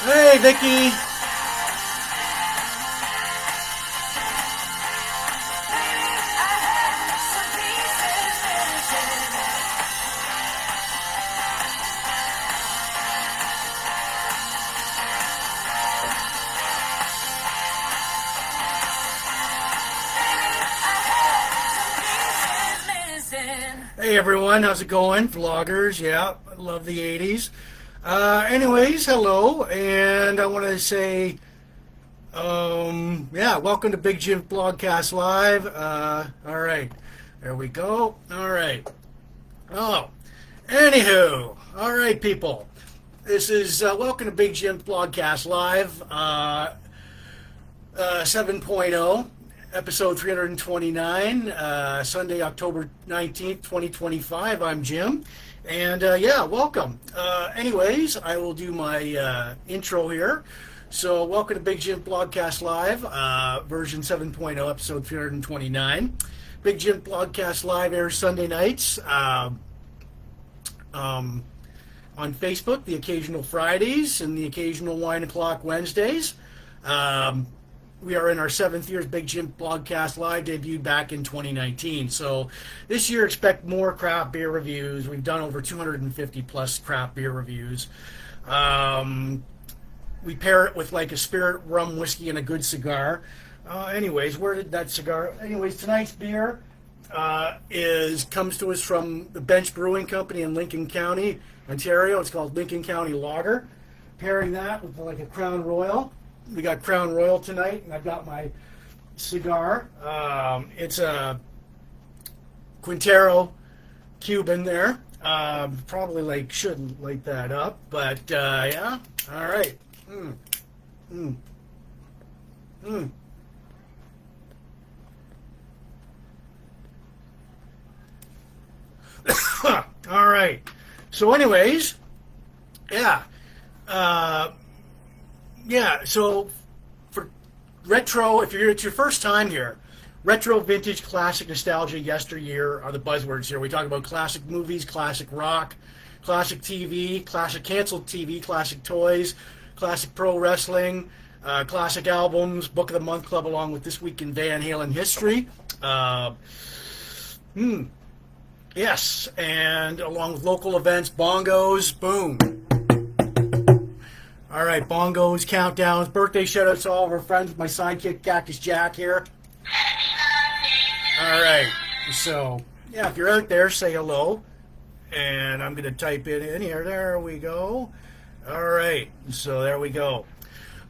Hey, Vicky. Hey everyone, how's it going? Vloggers, yeah, I love the 80s. Anyways, hello, and I want to say, yeah, welcome to Big Jims Blogcast Live. Alright, there we go. Alright. Oh, anywho, alright people, this is, welcome to Big Jims Blogcast Live, 7.0. Episode 329, Sunday, October 19th, 2025. I'm Jim, and yeah, welcome. Anyways, I will do my intro here. So, welcome to Big Jims Blogcast Live, version 7.0, episode 329. Big Jims Blogcast Live airs Sunday nights on Facebook, the occasional Fridays, and the occasional wine o'clock Wednesdays. We are in our 7th year of Big Jims Blogcast Live, debuted back in 2019. So this year, expect more craft beer reviews. We've done over 250 plus craft beer reviews. We pair it with like a spirit rum whiskey and a good cigar. Anyways, where did that cigar? Anyways, tonight's beer comes to us from the Bench Brewing Company in Lincoln County, Ontario. It's called Lincoln County Lager. Pairing that with like a Crown Royal. We got Crown Royal tonight, and I've got my cigar. It's a Quintero Cuban there. Probably shouldn't light that up, but yeah. All right. All right. So, anyways, yeah. Yeah, so for retro, if it's your first time here, retro, vintage, classic, nostalgia, yesteryear are the buzzwords here. We talk about classic movies, classic rock, classic TV, classic canceled TV, classic toys, classic pro wrestling, classic albums, Book of the Month Club, along with This Week in Van Halen History. Yes, and along with local events, bongos, boom. All right, bongos, countdowns, birthday shout-outs to all of our friends. My sidekick, Cactus Jack, here. All right, so, yeah, if you're out there, say hello. And I'm going to type it in here. There we go. All right, so there we go.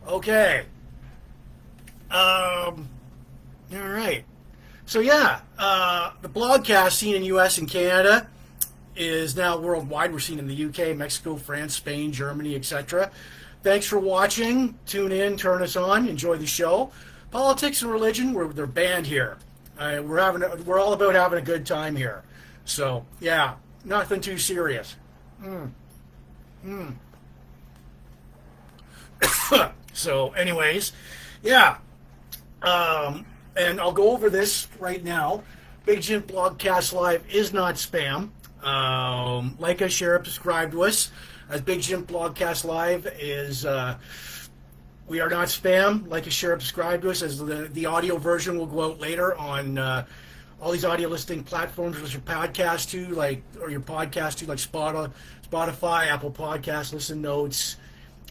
Okay. All right. So, yeah, the blogcast scene in U.S. and Canada is now worldwide. We're seen in the U.K., Mexico, France, Spain, Germany, etc. Thanks for watching. Tune in, turn us on, enjoy the show. Politics and religion, they're banned here. We're all about having a good time here. So, yeah, nothing too serious. So, anyways, yeah. And I'll go over this right now. Big Jims Blogcast Live is not spam. Like us, share, subscribe to us. As Big Jims Blogcast Live is, we are not spam. Like us, share, subscribe to us. As the audio version will go out later on all these audio listing platforms, which your podcast to, like Spotify, Apple Podcasts, Listen Notes,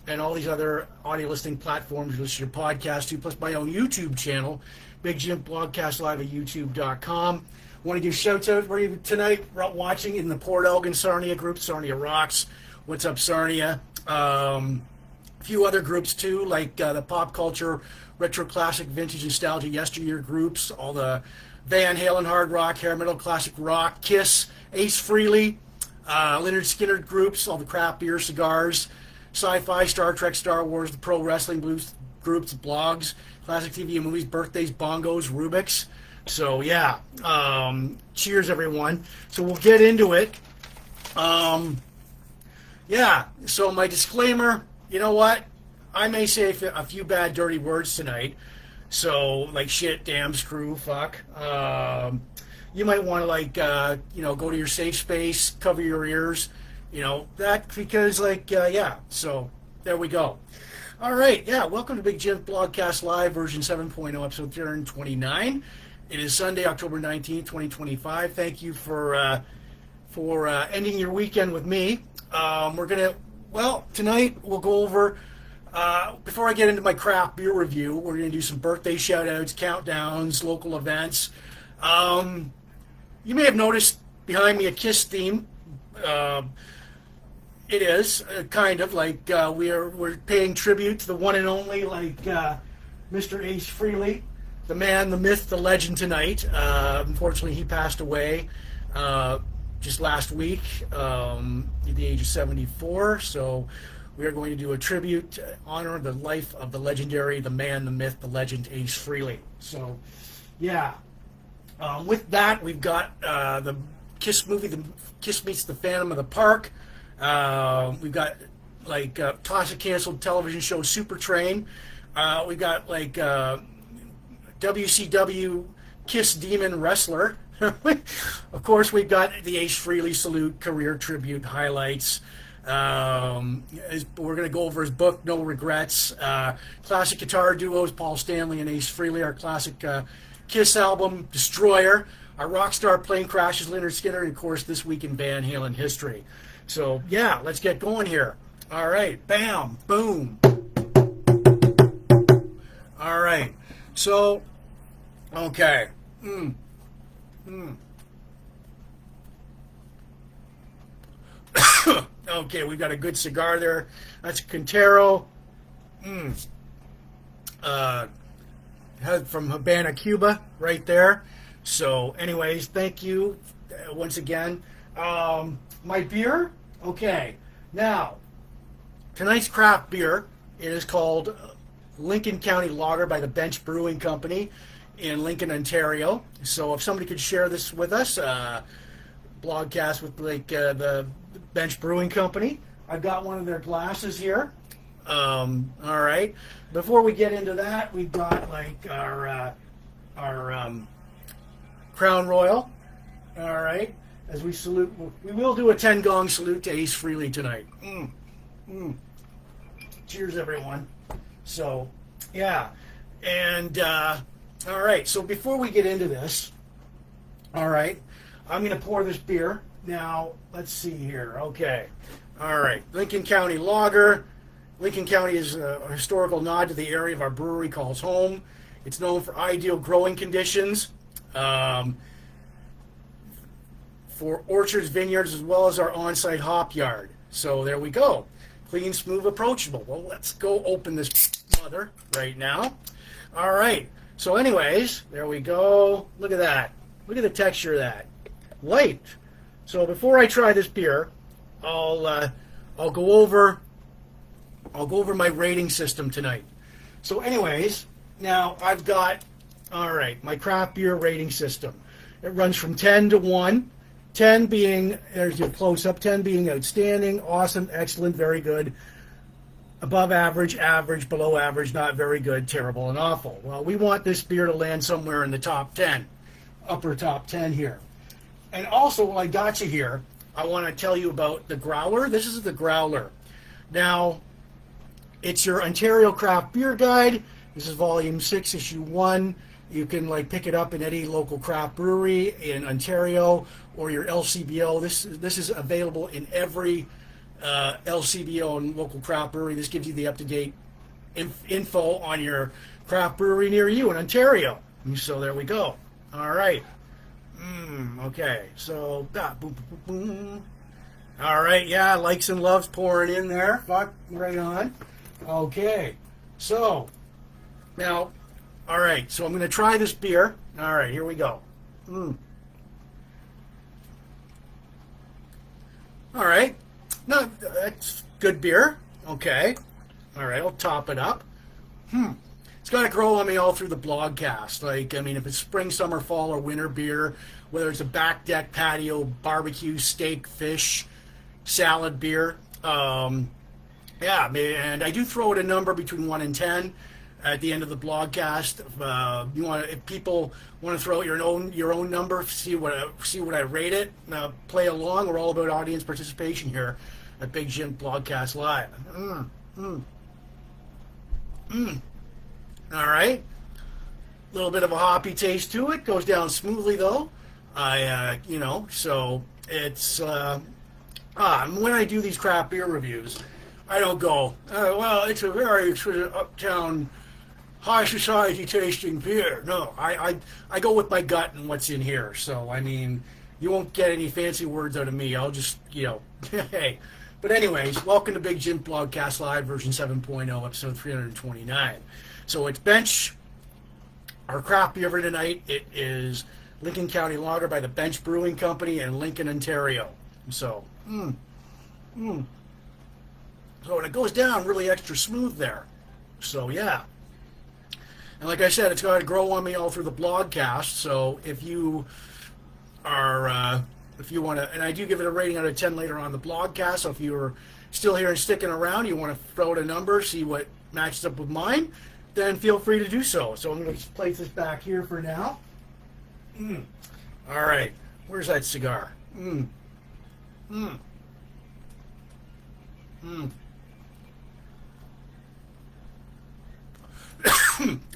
and all these other audio listing platforms, which your podcast to, plus my own YouTube channel, Big Jims Blogcast Live at YouTube.com. Want to give shouts out for you tonight watching in the Port Elgin Sarnia group, Sarnia Rocks. What's up, Sarnia? A few other groups too, like the pop culture, retro, classic, vintage, nostalgia, yesteryear groups. All the Van Halen, hard rock, hair metal, classic rock, Kiss, Ace, Frehley, Lynyrd, Skynyrd groups. All the craft beer, cigars, sci-fi, Star Trek, Star Wars, the pro wrestling blues groups, blogs, classic TV and movies, birthdays, bongos, Rubik's. So yeah, cheers everyone. So we'll get into it. Yeah, so my disclaimer, you know what? I may say a few bad, dirty words tonight. So, like shit, damn, screw, fuck. You might want to, go to your safe space, cover your ears, that, because, yeah. So, There we go. All right, yeah, welcome to Big Jims Blogcast Live, version 7.0, episode 329. It is Sunday, October 19th, 2025. Thank you for ending your weekend with me. Tonight we'll go over, before I get into my craft beer review, we're going to do some birthday shout-outs, countdowns, local events. You may have noticed behind me a KISS theme. It is kind of like we're paying tribute to the one and only, Mr. Ace Frehley, the man, the myth, the legend tonight. Unfortunately, he passed away just last week at the age of 74. So we are going to do a tribute to honor the life of the legendary, the man, the myth, the legend, Ace Frehley. So, yeah. With that, we've got the KISS movie, the KISS Meets the Phantom of the Park. We've got Park.Cancelled television show Supertrain. We've got WCW-KISS Demon Wrestler. Of course, we've got the Ace Frehley Salute career tribute highlights. We're going to go over his book, No Regrets. Classic guitar duos, Paul Stanley and Ace Frehley. Our classic KISS album, Destroyer. Our rock star plane Crashes-Lynyrd, Skynyrd, and of course, This Week in Van Halen History. So, yeah, let's get going here. All right, bam, boom. All right, so, okay. Okay, we've got a good cigar there. That's a Quintero. From Havana, Cuba, right there. So, anyways, thank you once again. My beer, okay. Now, tonight's craft beer, it is called Lincoln County Lager by the Bench Brewing Company in Lincoln, Ontario. So if somebody could share this with us, blogcast with the Bench Brewing Company. I've got one of their glasses here. All right. Before we get into that, we've got our Crown Royal. All right. As we salute, we will do a 10 gong salute to Ace Frehley tonight. Cheers, everyone. So, yeah. And, all right. So before we get into this, all right, I'm going to pour this beer. Now, let's see here. Okay. All right. Lincoln County Lager. Lincoln County is a historical nod to the area of our brewery calls home. It's known for ideal growing conditions. For orchards, vineyards, as well as our on-site hop yard. So there we go. Clean, smooth, approachable. Well, let's go open this mother right now. All right. So anyways, there we go. Look at that. Look at the texture of that. Light. So before I try this beer, I'll go over my rating system tonight. So anyways, now I've got, all right, my craft beer rating system. It runs from 10 to 1. 10 being, there's your close-up, 10 being outstanding, awesome, excellent, very good, above average, average, below average, not very good, terrible, and awful. Well, we want this beer to land somewhere in the top 10, upper top 10 here. And also, while I got you here, I want to tell you about the Growler. This is the Growler. Now, it's your Ontario Craft Beer Guide. This is volume 6, issue 1. You can pick it up in any local craft brewery in Ontario or your LCBO. This is available in every LCBO and local craft brewery. This gives you the up-to-date info on your craft brewery near you in Ontario. So there we go. All right. Okay. So, boom, boom, boom, boom. All right. Yeah, likes and loves pouring in there. Fuck, right on. Okay. So, now... All right, so I'm going to try this beer. All right, here we go. All right. No, that's good beer. Okay. All right, I'll top it up. It's got to grow on me all through the blogcast. If it's spring, summer, fall, or winter beer, whether it's a back deck, patio, barbecue, steak, fish, salad beer. Yeah, and I do throw it a number between 1 and 10. At the end of the blogcast, if people want to throw out your own number, see what I rate it, play along. We're all about audience participation here at Big Jims Blogcast Live. Mm. Mm. All right. A little bit of a hoppy taste to it. Goes down smoothly though. So it's when I do these craft beer reviews, I don't go, well, it's a very sort of uptown, high society tasting beer. No, I go with my gut and what's in here. So, I mean, you won't get any fancy words out of me. I'll just, hey. But anyways, welcome to Big Jim Blogcast Live, version 7.0, episode 329. So it's Bench. Our craft beer for tonight, it is Lincoln County Lager by the Bench Brewing Company in Lincoln, Ontario. So, So and it goes down really extra smooth there. So, yeah. And like I said, it's going to grow on me all through the blogcast. So if you are, if you want to, and I do give it a rating out of 10 later on the blogcast. So if you're still here and sticking around, you want to throw out a number, see what matches up with mine, then feel free to do so. So I'm going to place this back here for now. All right. Where's that cigar?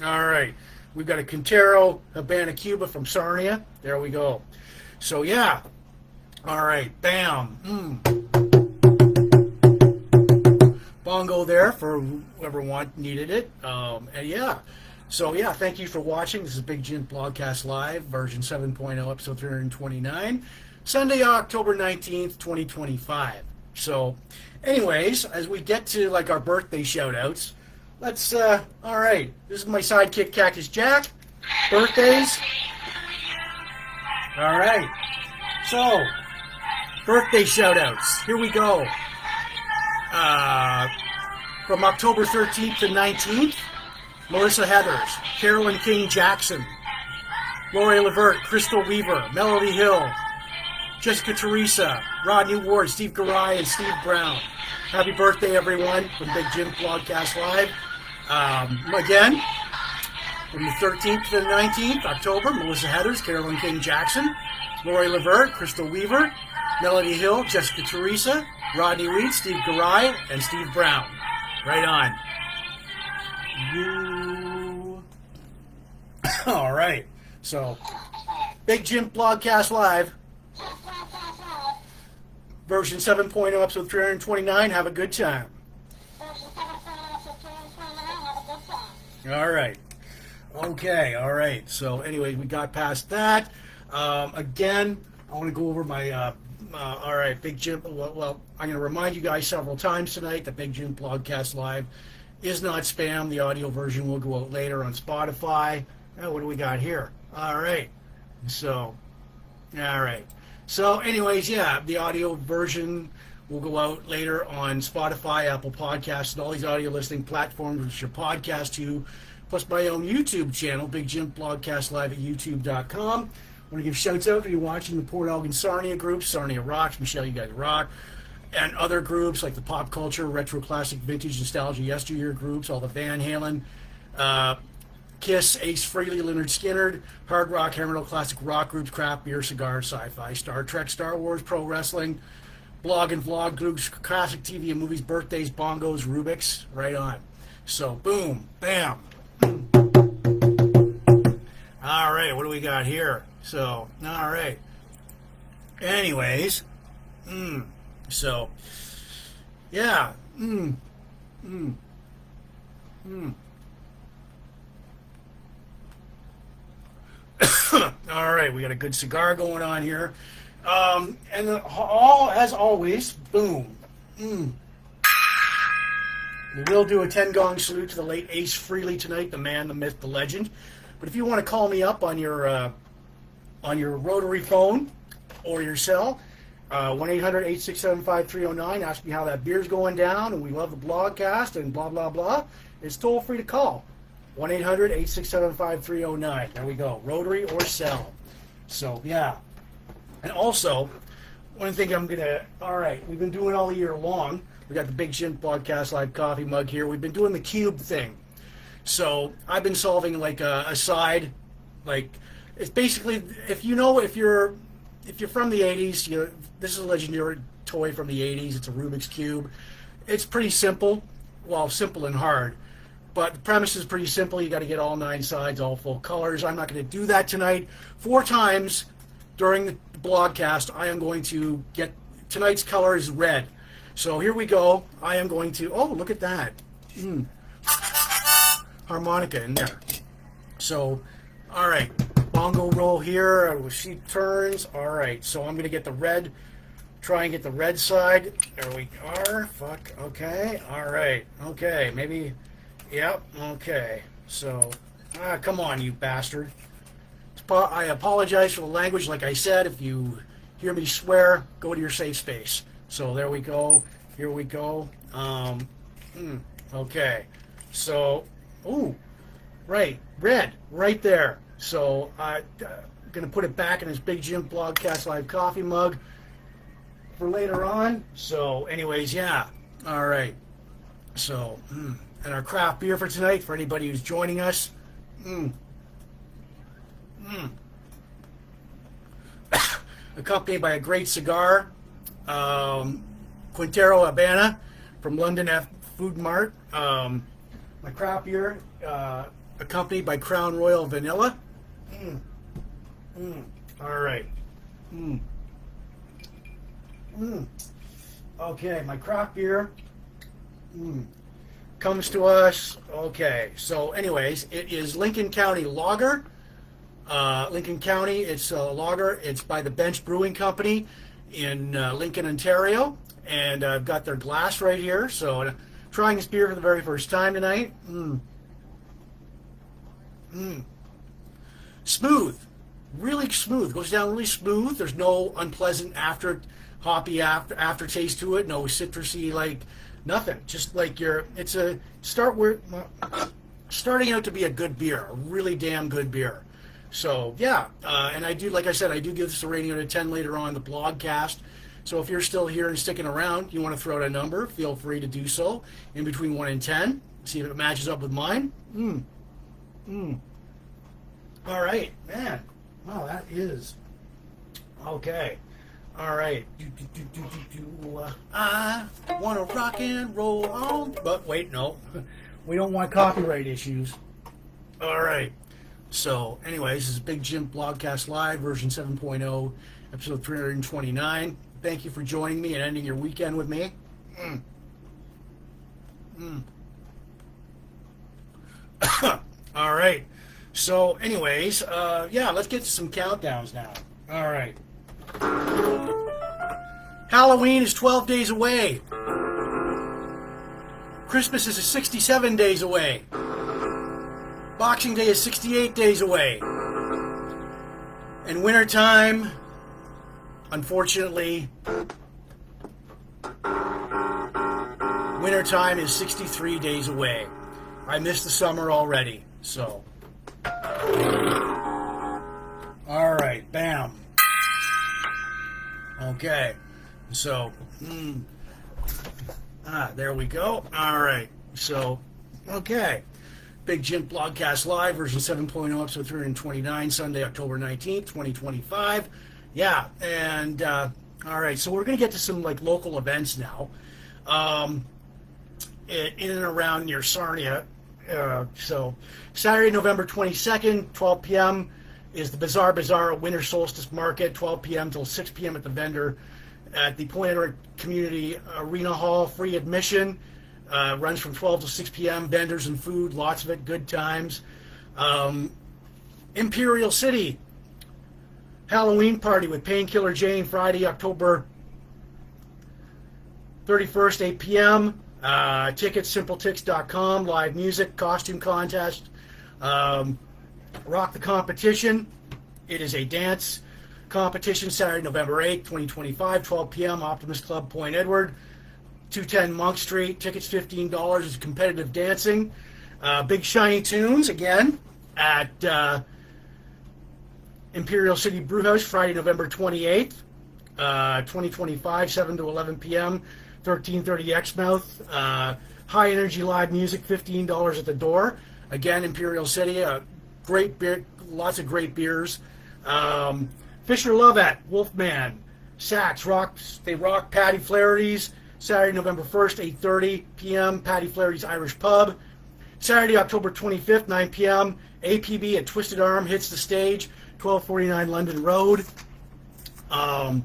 All right. We've got a Quintero Habana Cuba from Sarnia. There we go. So, yeah. All right. Bam. Bongo there for whoever needed it. And yeah. So, yeah, thank you for watching. This is Big Jim Blogcast Live, version 7.0, episode 329, Sunday, October 19th, 2025. So, anyways, as we get to, like, our birthday shout-outs, let's, all right, this is my sidekick, Cactus Jack. Birthdays. All right. So, birthday shout-outs. Here we go. From October 13th to 19th, Melissa Heathers, Carolyn King Jackson, Lori Levert, Crystal Weaver, Melody Hill, Jessica Teresa, Rodney Ward, Steve Garay, and Steve Brown. Happy birthday, everyone, from Big Jim Blogcast Live. Again, from the 13th to the 19th, October, Melissa Heathers, Carolyn King Jackson, Lori Levert, Crystal Weaver, Melody Hill, Jessica Teresa, Rodney Weed, Steve Garay, and Steve Brown. Right on. All right. So, Big Jim Blogcast Live, version 7.0, episode 329. Have a good time. All right. Okay. All right. So, anyway, we got past that. Again, I want to go over my. All right, Big Jim. Well, I'm going to remind you guys several times tonight that Big Jim Blogcast Live is not spam. The audio version will go out later on Spotify. Oh, what do we got here? All right. So, anyways, yeah, the audio version will go out later on Spotify, Apple Podcasts, and all these audio listening platforms, which your podcast to, plus my own YouTube channel, Big Jim Blogcast Live at YouTube.com. I want to give shouts out if you're watching the Port Elgin Sarnia group, Sarnia Rocks, Michelle, you guys rock, and other groups like the Pop Culture, Retro Classic, Vintage, Nostalgia, Yesteryear groups, all the Van Halen, KISS, Ace, Frehley, Skynyrd, Skynyrd, Hard Rock, Hammer Metal, Classic Rock groups, Craft Beer, Cigar, Sci-Fi, Star Trek, Star Wars, Pro Wrestling, Blog and Vlog groups, Classic TV and Movies, Birthdays, Bongos, Rubik's, right on. So, boom, bam. All right, what do we got here? So, all right. Anyways, so, yeah, All right, we got a good cigar going on here. And as always, boom. We will do a 10 gong salute to the late Ace Frehley tonight, the man, the myth, the legend. But if you want to call me up on your rotary phone or your cell, 1-800-867-5309, ask me how that beer's going down, and we love the blogcast and blah, blah, blah. It's toll free to call. 1-800-867-5309. There we go. Rotary or cell. So, yeah. And also, one thing I'm going to... All right, we've been doing all year long. We got the Big Jim Blogcast Live coffee mug here. We've been doing the cube thing. So, I've been solving, like, a side... Like, it's basically... If you're from the 80s, this is a legendary toy from the 80s. It's a Rubik's Cube. It's pretty simple. well, simple and hard. But the premise is pretty simple. You got to get all 9 sides, all full colors. I'm not going to do that tonight. 4 times during the blogcast, I am going to get, tonight's color is red. So here we go. I am going to, oh, look at that. Harmonica in there. So, all right. Bongo roll here. She turns. All right. So I'm going to get the red. Try and get the red side. There we are. Fuck. Okay. All right. Okay. Maybe. Yep. Okay. So, come on, you bastard. I apologize for the language. Like I said, if you hear me swear, go to your safe space. So there we go. Here we go. Okay. So, ooh, right, red, right there. So I'm going to put it back in this Big Jim Blogcast Live coffee mug for later on. So anyways, yeah. All right. So, and our craft beer for tonight, for anybody who's joining us. Accompanied by a great cigar, Quintero Habana from London Food Mart. My craft beer, accompanied by Crown Royal Vanilla. All right. Okay, my craft beer comes to us. Okay, so anyways, it is Lincoln County Lager. Lincoln County, it's a lager. It's by the Bench Brewing Company in Lincoln, Ontario. And I've got their glass right here. So I'm trying this beer for the very first time tonight. Smooth. Really smooth. Goes down really smooth. There's no unpleasant hoppy aftertaste to it. No citrusy, like nothing. Just like starting out to be a good beer. A really damn good beer. So, yeah, and I do, like I said, I do give this a rating out of 10 later on in the blogcast. So if you're still here and sticking around, you want to throw out a number, feel free to do so in between 1 and 10. See if it matches up with mine. All right, man. Wow, that is. Okay. All right. I want to rock and roll on. But wait, no. We don't want copyright issues. All right. So, anyways, this is Big Jim Blogcast Live, version 7.0, episode 329. Thank you for joining me and ending your weekend with me. All right. So, anyways, yeah, let's get to some countdowns now. All right. Halloween is 12 days away. Christmas is 67 days away. Boxing Day is 68 days away. And wintertime, unfortunately, wintertime is 63 days away. I missed the summer already, so. All right, bam. Okay, so, there we go. All right, so, okay. Big Jim Blogcast Live, version 7.0, episode 329, Sunday, October 19th, 2025. Yeah, and, all right, so we're going to get to some, like, local events now. In and around near Sarnia. So, Saturday, November 22nd, 12 p.m., is the Bazaar Winter Solstice Market, 12 p.m. till 6 p.m. at the vendor at the Point Edward Community Arena Hall, free admission. Runs from 12 to 6 p.m. Vendors and food, lots of it, good times. Imperial City Halloween party with Painkiller Jane, Friday, October 31st, 8 p.m. Tickets, simpletix.com. Live music, costume contest. Rock the Competition. It is a dance competition, Saturday, November 8th, 2025, 12 p.m. Optimist Club, Point Edward. 210 Monk Street. Tickets $15. Is competitive dancing. Big Shiny Tunes again at Imperial City Brewhouse, Friday, November 28th, 2025, 7 to 11 p.m. 1330 Exmouth. High energy live music, $15 at the door. Again, Imperial City. Great beer, lots of great beers. Fisher Lovett, Wolfman, Saks, they rock Patty Flaherty's. Saturday, November 1st, 8:30 p.m., Paddy Flaherty's Irish Pub. Saturday, October 25th, 9 p.m., APB at Twisted Arm hits the stage, 1249 London Road. To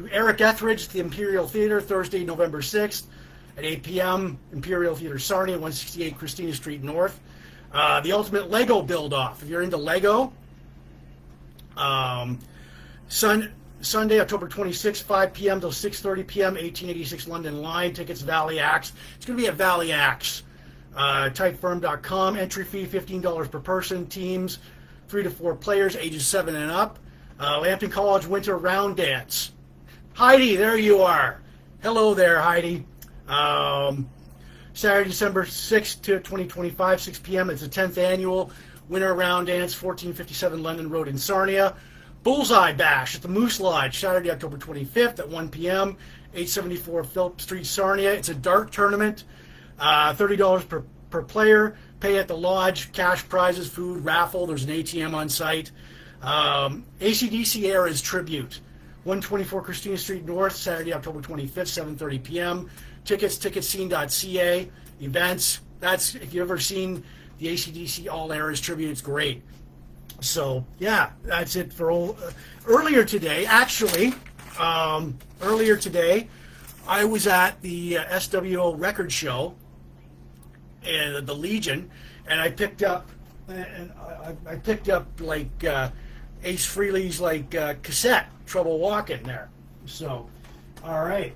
Eric Etheridge, the Imperial Theatre, Thursday, November 6th at 8 p.m., Imperial Theatre Sarnia, 168 Christina Street North. The Ultimate Lego Build-Off. If you're into Lego, Sunday, October 26th, 5 p.m. till 6:30 p.m., 1886 London Line. Tickets, Valley Axe. It's going to be a Valley Axe. Typefirm.com. Entry fee, $15 per person. Teams, 3 to 4 players, ages 7 and up. Lambton College Winter Round Dance. Heidi, there you are. Hello there, Heidi. Saturday, December 6th to 2025, 6 p.m. It's the 10th annual Winter Round Dance, 1457 London Road in Sarnia. Bullseye Bash at the Moose Lodge, Saturday, October 25th at 1 p.m., 874 Phillip Street, Sarnia. It's a dart tournament, $30 per player. Pay at the lodge, cash prizes, food, raffle. There's an ATM on site. AC/DC Era's Tribute, 124 Christina Street North, Saturday, October 25th, 7:30 p.m. Tickets, ticketscene.ca. Events. That's, if you've ever seen the AC/DC All Eras Tribute, it's great. So, yeah, that's it for earlier today. Actually, earlier today, I was at the SWO record show and the Legion, and I picked up like Ace Frehley's cassette, Trouble Walking there. So, all right.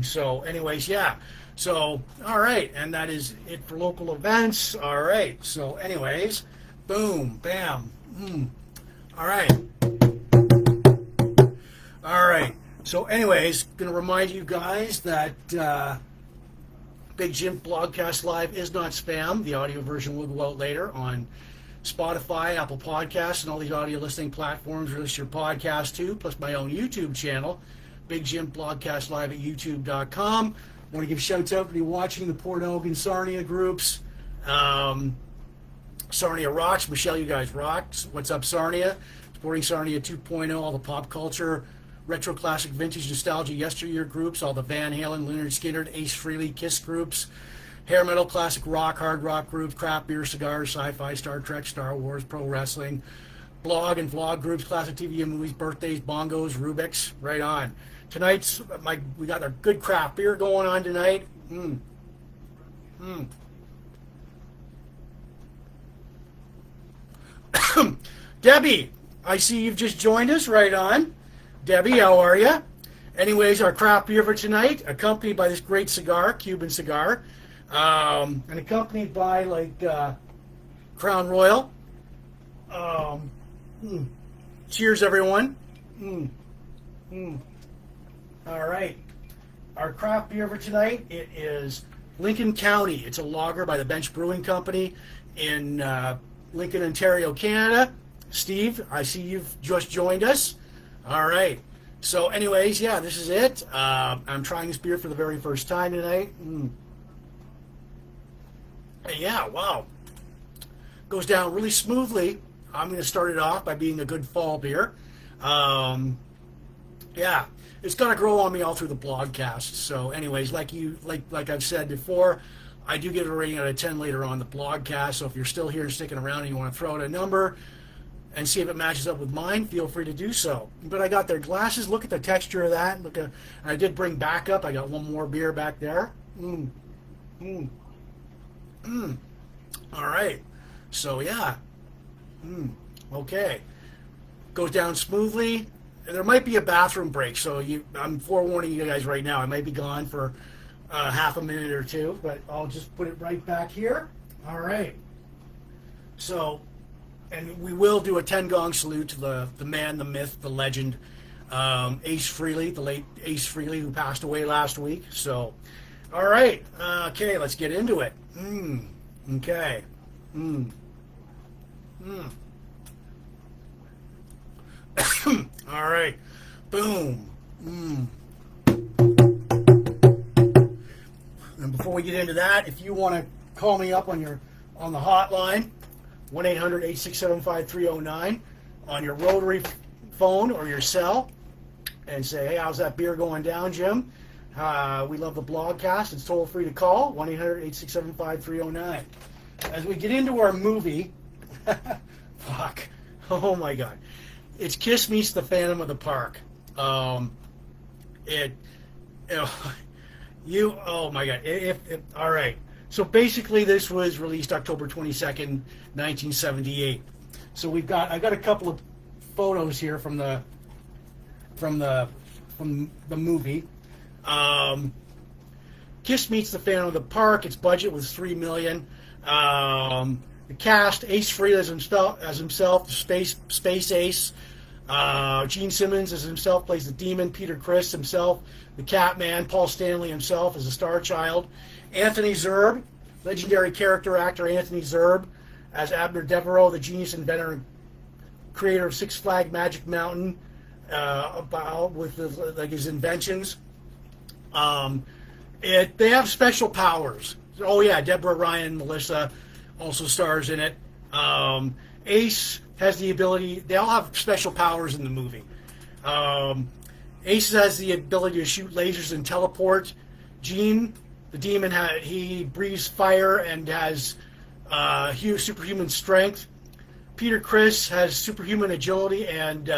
So, anyways, yeah. So, all right, and that is it for local events. All right. So, anyways, boom, bam. All right. All right. So anyways, going to remind you guys that Big Jim Blogcast Live is not spam. The audio version will go out later on Spotify, Apple Podcasts, and all these audio listening platforms. Release your podcast too, plus my own YouTube channel, Big Jim Blogcast Live at youtube.com. I want to give shouts out to you watching the Port Elgin Sarnia groups. Sarnia rocks. Michelle, you guys rock. What's up, Sarnia? Supporting Sarnia 2.0, all the pop culture, retro classic, vintage nostalgia, yesteryear groups, all the Van Halen, Lynyrd, Skynyrd, Ace Frehley, Kiss groups, hair metal, classic rock, hard rock groups, craft beer, cigars, sci-fi, Star Trek, Star Wars, pro wrestling, blog and vlog groups, classic TV and movies, birthdays, bongos, Rubik's. Right on. Tonight's we got a good craft beer going on tonight. Debbie, I see you've just joined us. Right on. Debbie, how are you? Anyways, our craft beer for tonight, accompanied by this great cigar, Cuban cigar, and accompanied by Crown Royal. Cheers, everyone. All right. Our craft beer for tonight, it is Lincoln County. It's a lager by the Bench Brewing Company in Lincoln, Ontario, Canada. Steve, I see you've just joined us. All right. So anyways, yeah, this is it. I'm trying this beer for the very first time tonight. And yeah, wow. Goes down really smoothly. I'm going to start it off by being a good fall beer. Yeah, it's going to grow on me all through the blogcast. So anyways, like I've said before, I do give it a rating out of 10 later on the blogcast. So if you're still here and sticking around and you want to throw out a number and see if it matches up with mine, feel free to do so. But I got their glasses. Look at the texture of that. I did bring backup. I got one more beer back there. All right. So yeah. Okay. Goes down smoothly. There might be a bathroom break, so I'm forewarning you guys right now. I might be gone for half a minute or two, but I'll just put it right back here. All right. So, and we will do a 10 gong salute to the man, the myth, the legend, Ace Frehley, the late Ace Frehley, who passed away last week. So, all right. Okay, let's get into it. Okay. All right. Boom. And before we get into that, if you want to call me up on the hotline, 1-800-867-5309 on your rotary phone or your cell, and say, hey, how's that beer going down, Jim? We love the blogcast. It's toll free to call 1-800-867-5309. As we get into our movie, fuck, oh my god, it's Kiss meets the Phantom of the Park. Oh my god, all right. So basically, this was released October 22nd, 1978. So I got a couple of photos here from the movie. Kiss meets the Phantom of the Park. Its budget was $3 million. The cast: Ace Frehley as himself, Space Ace. Gene Simmons as himself plays the Demon. Peter Criss himself, the Catman. Paul Stanley himself as the Star Child. Anthony Zerbe, legendary character actor Anthony Zerbe as Abner Devereaux, the genius inventor and creator of Six Flags Magic Mountain, with his inventions. They have special powers. Oh yeah, Deborah Ryan, Melissa also stars in it. Ace has the ability. They all have special powers in the movie. Ace has the ability to shoot lasers and teleport. Gene, the Demon, he breathes fire and has huge superhuman strength. Peter Criss has superhuman agility and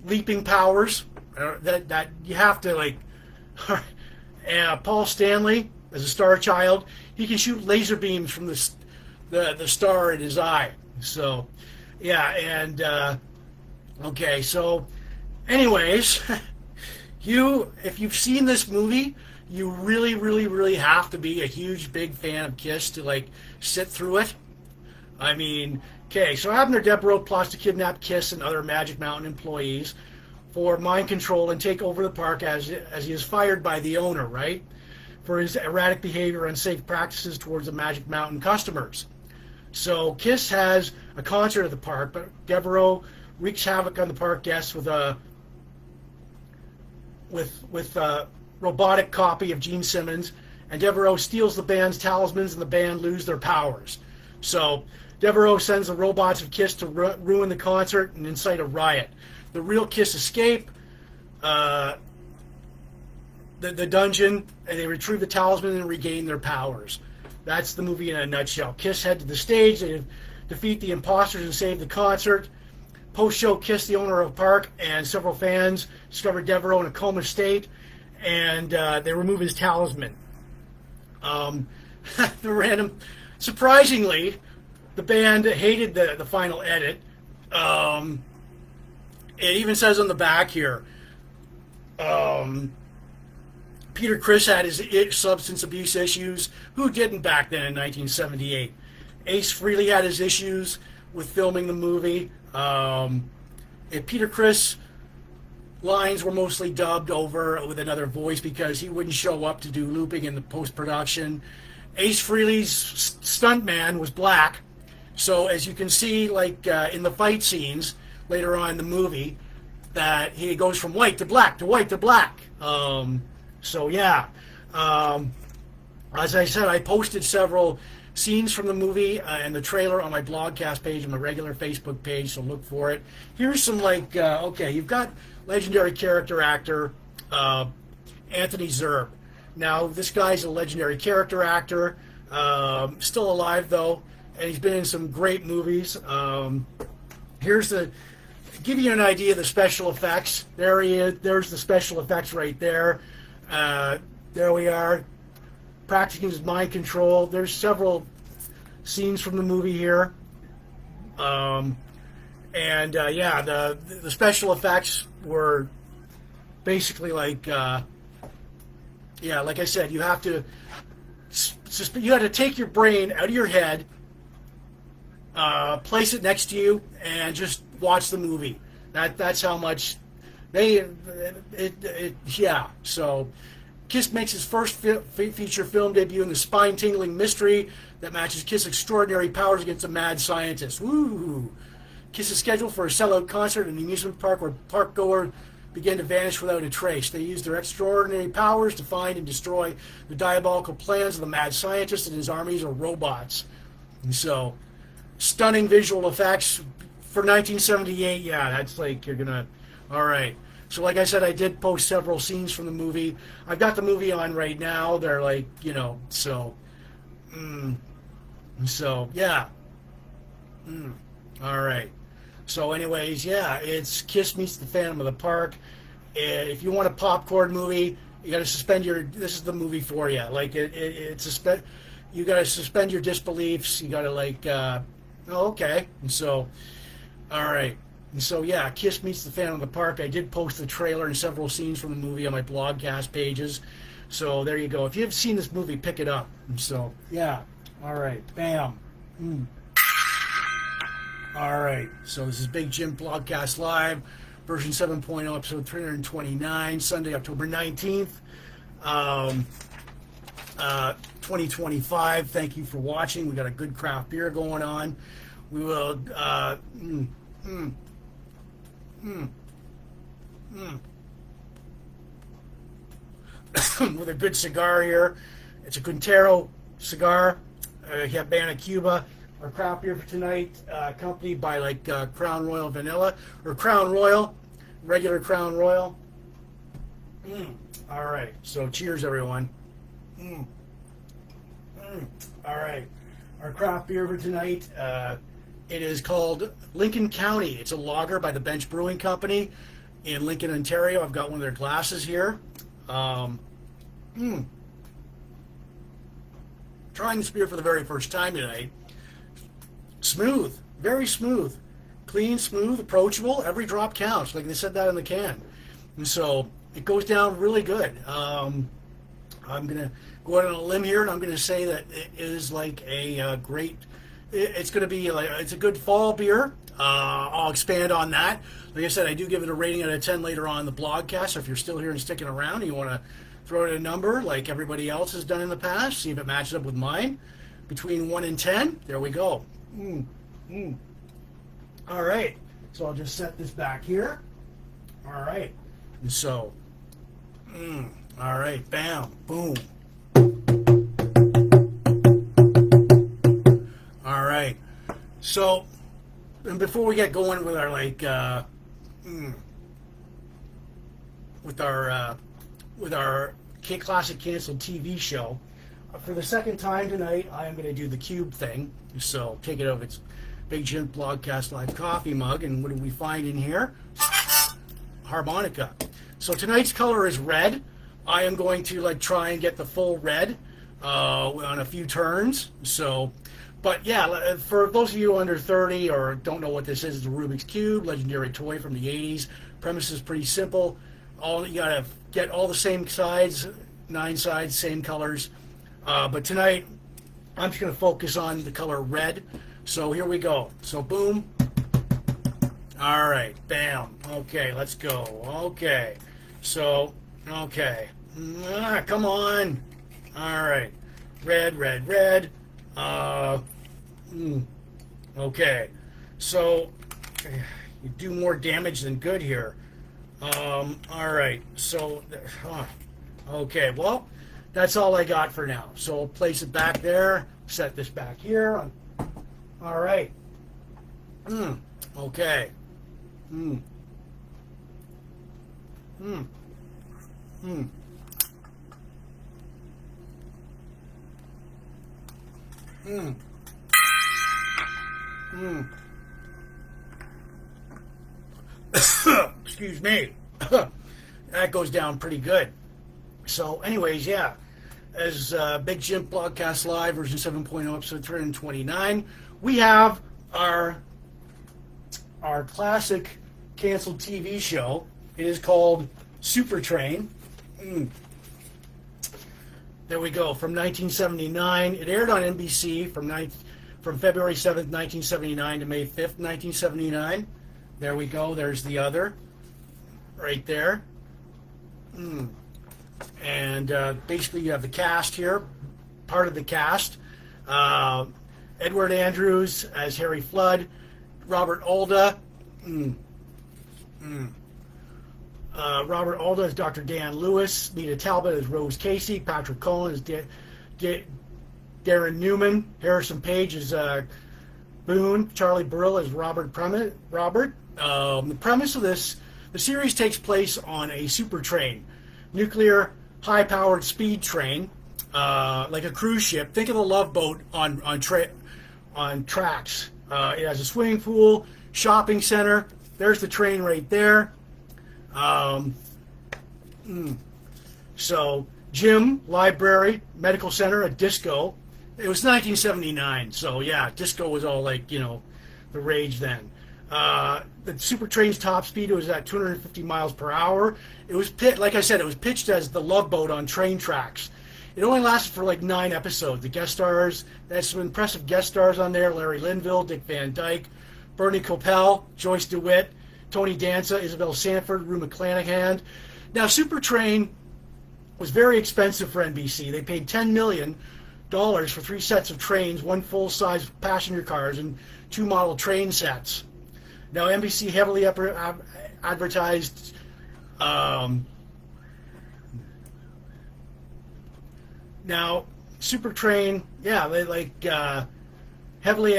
leaping powers that you have to like. Paul Stanley as a Star Child, he can shoot laser beams from the star in his eye. So, yeah, and okay. So, anyways, if you've seen this movie, you really, really, really have to be a huge, big fan of Kiss to like sit through it. I mean, okay. So Abner Devereaux plots to kidnap Kiss and other Magic Mountain employees for mind control and take over the park as he is fired by the owner, right? For his erratic behavior and unsafe practices towards the Magic Mountain customers. So Kiss has a concert at the park, but Devereaux wreaks havoc on the park guests with a robotic copy of Gene Simmons, and Devereaux steals the band's talismans and the band lose their powers. So Devereaux sends the robots of Kiss to ruin the concert and incite a riot. The real Kiss escape the dungeon, and they retrieve the talisman and regain their powers. That's the movie in a nutshell. Kiss head to the stage, they defeat the imposters and save the concert. Post-show, Kiss, the owner of the park, and several fans discover Devereaux in a coma state, and they remove his talisman. Surprisingly, the band hated the final edit. It even says on the back here, Peter Criss had his substance abuse issues. Who didn't back then in 1978? Ace Frehley had his issues with filming the movie. And Peter Criss lines were mostly dubbed over with another voice because he wouldn't show up to do looping in the post-production. Ace Frehley's stuntman was black. So as you can see, like in the fight scenes later on in the movie, that he goes from white to black to white to black. So yeah, as I said, I posted several scenes from the movie and the trailer on my blogcast page and my regular Facebook page, so look for it. Here's some okay, you've got legendary character actor Anthony Zerbe. Now this guy's a legendary character actor, still alive though, and he's been in some great movies. Here's give you an idea of the special effects. There he is. There's the special effects right there. There we are, practicing his mind control. There's several scenes from the movie here. Yeah, the special effects were basically like, yeah, like I said, you have to take your brain out of your head, place it next to you, and just watch the movie. That's how much yeah. So Kiss makes his first feature film debut in the spine-tingling mystery that matches Kiss' extraordinary powers against a mad scientist. Woo! Kiss is scheduled for a sellout concert in the amusement park where park-goers begin to vanish without a trace. They use their extraordinary powers to find and destroy the diabolical plans of the mad scientist and his armies of robots. And so, stunning visual effects for 1978. Yeah, that's like, you're gonna... All right. So like I said, I did post several scenes from the movie. I've got the movie on right now. They're like, you know, so yeah. All right. So anyways, yeah, it's Kiss meets the Phantom of the Park. If you want a popcorn movie, you got to suspend your. This is the movie for you. Like you got to suspend your disbeliefs. You got to like. Okay. And so, all right. And so yeah, Kiss meets the Phantom of the Park. I did post the trailer and several scenes from the movie on my blogcast pages. So there you go. If you've seen this movie, pick it up. And so yeah. All right. Bam. All right. So this is Big Jim Blogcast Live. Version 7.0, episode 329, Sunday, October 19th, 2025. Thank you for watching. We got a good craft beer going on. We will, with a good cigar here. It's a Quintero cigar, Habana Cuba. Our craft beer for tonight, accompanied by like Crown Royal Vanilla, or Crown Royal, regular Crown Royal. All right, so cheers, everyone. All right, our craft beer for tonight, it is called Lincoln County. It's a lager by the Bench Brewing Company in Lincoln, Ontario. I've got one of their glasses here. Trying this beer for the very first time tonight. Smooth, very smooth, clean, smooth, approachable. Every drop counts, like they said that in the can. And so it goes down really good. I'm gonna go out on a limb here, and I'm gonna say that it is like a great. It's gonna be like it's a good fall beer. I'll expand on that. Like I said, I do give it a rating out of 10 later on in the blogcast. So if you're still here and sticking around, and you want to throw it a number like everybody else has done in the past, see if it matches up with mine. Between 1 and 10, there we go. All right, so I'll just set this back here. All right, and so, all right, bam, boom. All right, so, and before we get going with our like, with our classic canceled TV show. For the second time tonight, I am going to do the cube thing. So take it over. It's Big Jim Blogcast Live coffee mug. And what do we find in here? Harmonica. So tonight's color is red. I am going to like try and get the full red on a few turns. So, but yeah, for those of you under 30 or don't know what this is, it's a Rubik's Cube, legendary toy from the 80s. Premise is pretty simple. You got to get all the same sides, 9 sides, same colors. But tonight, I'm just going to focus on the color red. So here we go. So boom. All right. Bam. Okay, let's go. Okay. So, okay. Come on. All right. Red, red, red. Okay. So, you do more damage than good here. All right. So, okay. Well, that's all I got for now. So I'll place it back there. Set this back here. All right. Okay. Excuse me. That goes down pretty good. So anyways, yeah. As Big Jim Blogcast Live, version 7.0, episode 329, we have our classic canceled TV show. It is called Supertrain. There we go. From 1979, it aired on NBC from February 7th, 1979 to May 5th, 1979. There we go. There's the other, right there. And basically you have the cast here, part of the cast. Edward Andrews as Harry Flood, Robert Alda. Robert Alda as Dr. Dan Lewis, Nita Talbot as Rose Casey, Patrick Cullen as Darren Newman, Harrison Page as Boone, Charlie Burrell as Robert. The premise of this The series takes place on a super train, nuclear high-powered speed train, like a cruise ship. Think of a Love Boat on tracks. It has a swimming pool, shopping center. There's the train right there. So, gym, library, medical center, a disco. It was 1979, so yeah, disco was all like, you know, the rage then. The super train's top speed was at 250 miles per hour. It was like I said, it was pitched as the Love Boat on train tracks. It only lasted for like 9 episodes. The guest stars, they had some impressive guest stars on there: Larry Linville, Dick Van Dyke, Bernie Kopell, Joyce DeWitt, Tony Danza, Isabel Sanford, Rue McClanahan. Now, Super Train was very expensive for NBC. They paid $10 million for 3 sets of trains, 1 full-size passenger cars, and 2 model train sets. Now, NBC heavily advertised now, Super Train, yeah, they heavily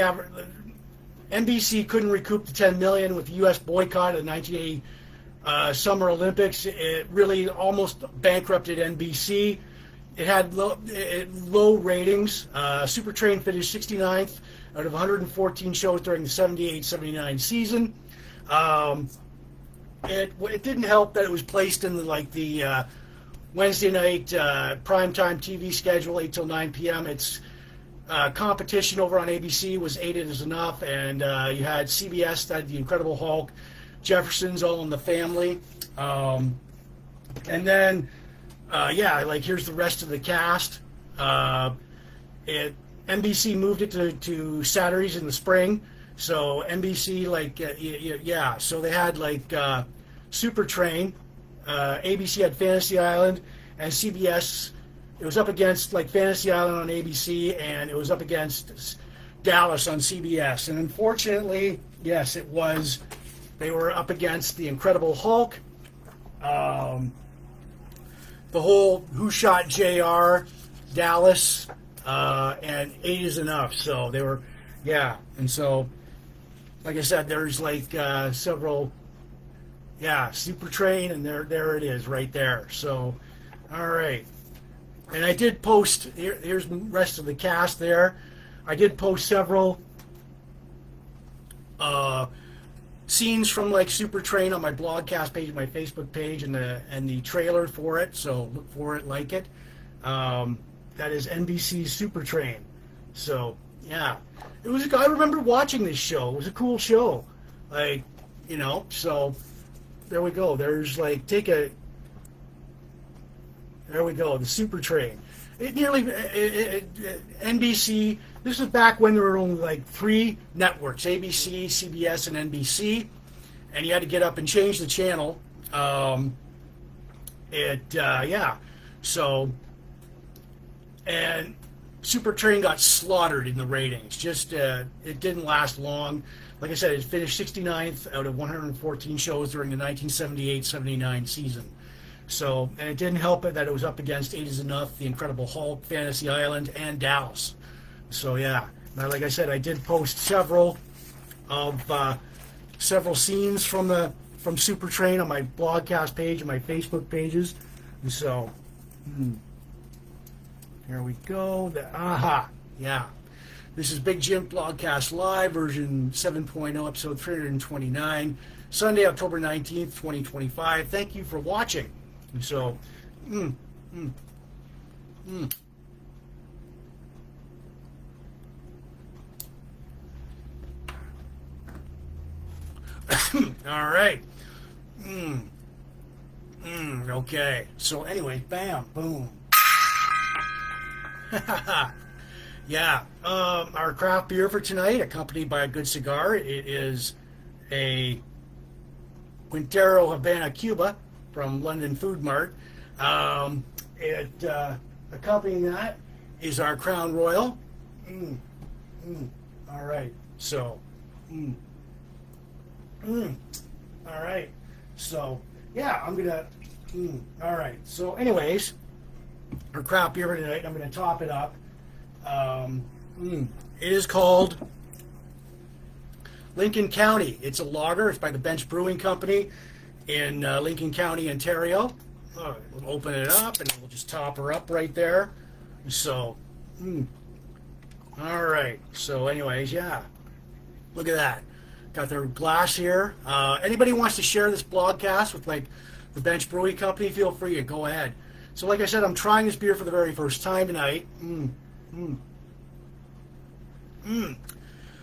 NBC couldn't recoup the $10 million with the U.S. boycott of the 1980 Summer Olympics. It really almost bankrupted NBC. It had low ratings. Super Train finished 69th out of 114 shows during the 78-79 season. It didn't help that it was placed in the Wednesday night primetime TV schedule, 8 till 9 p.m. Its competition over on ABC was 8 Is Enough, and you had CBS that had The Incredible Hulk, Jefferson's All in the Family, and then here's the rest of the cast. NBC moved it to Saturdays in the spring, so NBC so they had Super Train. ABC had Fantasy Island, and CBS, it was up against Fantasy Island on ABC, and it was up against Dallas on CBS. And unfortunately, yes, it was. They were up against The Incredible Hulk, the whole Who Shot JR, Dallas, and 8 Is Enough. So they were, yeah. And so, like I said, there's several. Yeah, Super Train, and there it is right there. So, all right. And I did post, here's the rest of the cast there. I did post several scenes from Super Train on my Blogcast page, my Facebook page, and the trailer for it. So look for it, like it. That is NBC's Super Train. So, yeah. I remember watching this show. It was a cool show. So... There we go. There's there we go. The Super Train. NBC. This was back when there were only 3 networks: ABC, CBS, and NBC, and you had to get up and change the channel. So, and Super Train got slaughtered in the ratings. It didn't last long. Like I said, it finished 69th out of 114 shows during the 1978-79 season. So, and it didn't help it that it was up against 8 Is Enough, The Incredible Hulk, Fantasy Island, and Dallas. So, yeah. Now, like I said, I did post several scenes from Super Train on my Blogcast page and my Facebook pages. And so, here we go. Yeah. This is Big Jim Blogcast Live, version 7.0, episode 329, Sunday, October 19th, 2025. Thank you for watching. And so, all right. Okay. So anyway, bam, boom. Yeah, our craft beer for tonight, accompanied by a good cigar. It is a Quintero Havana Cuba from London Food Mart. Accompanying that is our Crown Royal. All right, so, all right, so, yeah, I'm gonna, all right, so anyways, our craft beer for tonight, I'm gonna top it up. It is called Lincoln County. It's a lager. It's by the Bench Brewing Company. in Lincoln County, Ontario. We'll open it up and we'll just top her up right there. So, all right. So anyways, yeah. Look at that. Got their glass here. Anybody wants to share this blogcast with like the Bench Brewing Company, feel free to go ahead. So like I said, I'm trying this beer for the very first time tonight.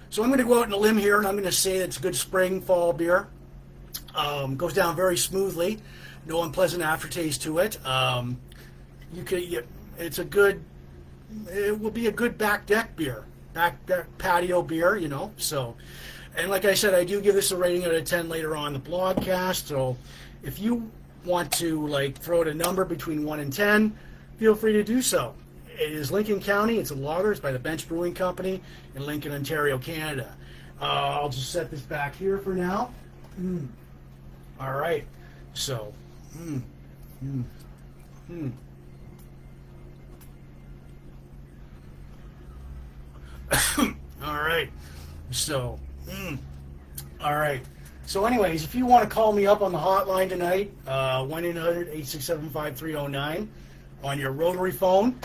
So I'm going to go out on a limb here, and I'm going to say that it's a good spring, fall beer. Goes down very smoothly. No unpleasant aftertaste to it. It's a good. It will be a good back deck beer, back deck patio beer, you know. So, and like I said, I do give this a rating out of 10 later on in the blogcast. So, if you want to like throw it a number between 1 and 10, feel free to do so. It is Lincoln County. It's a lager. It's by the Bench Brewing Company in Lincoln, Ontario, Canada. I'll just set this back here for now. All right. So, all right. So, all right. So anyways, if you want to call me up on the hotline tonight, 1-800-867-5309 on your rotary phone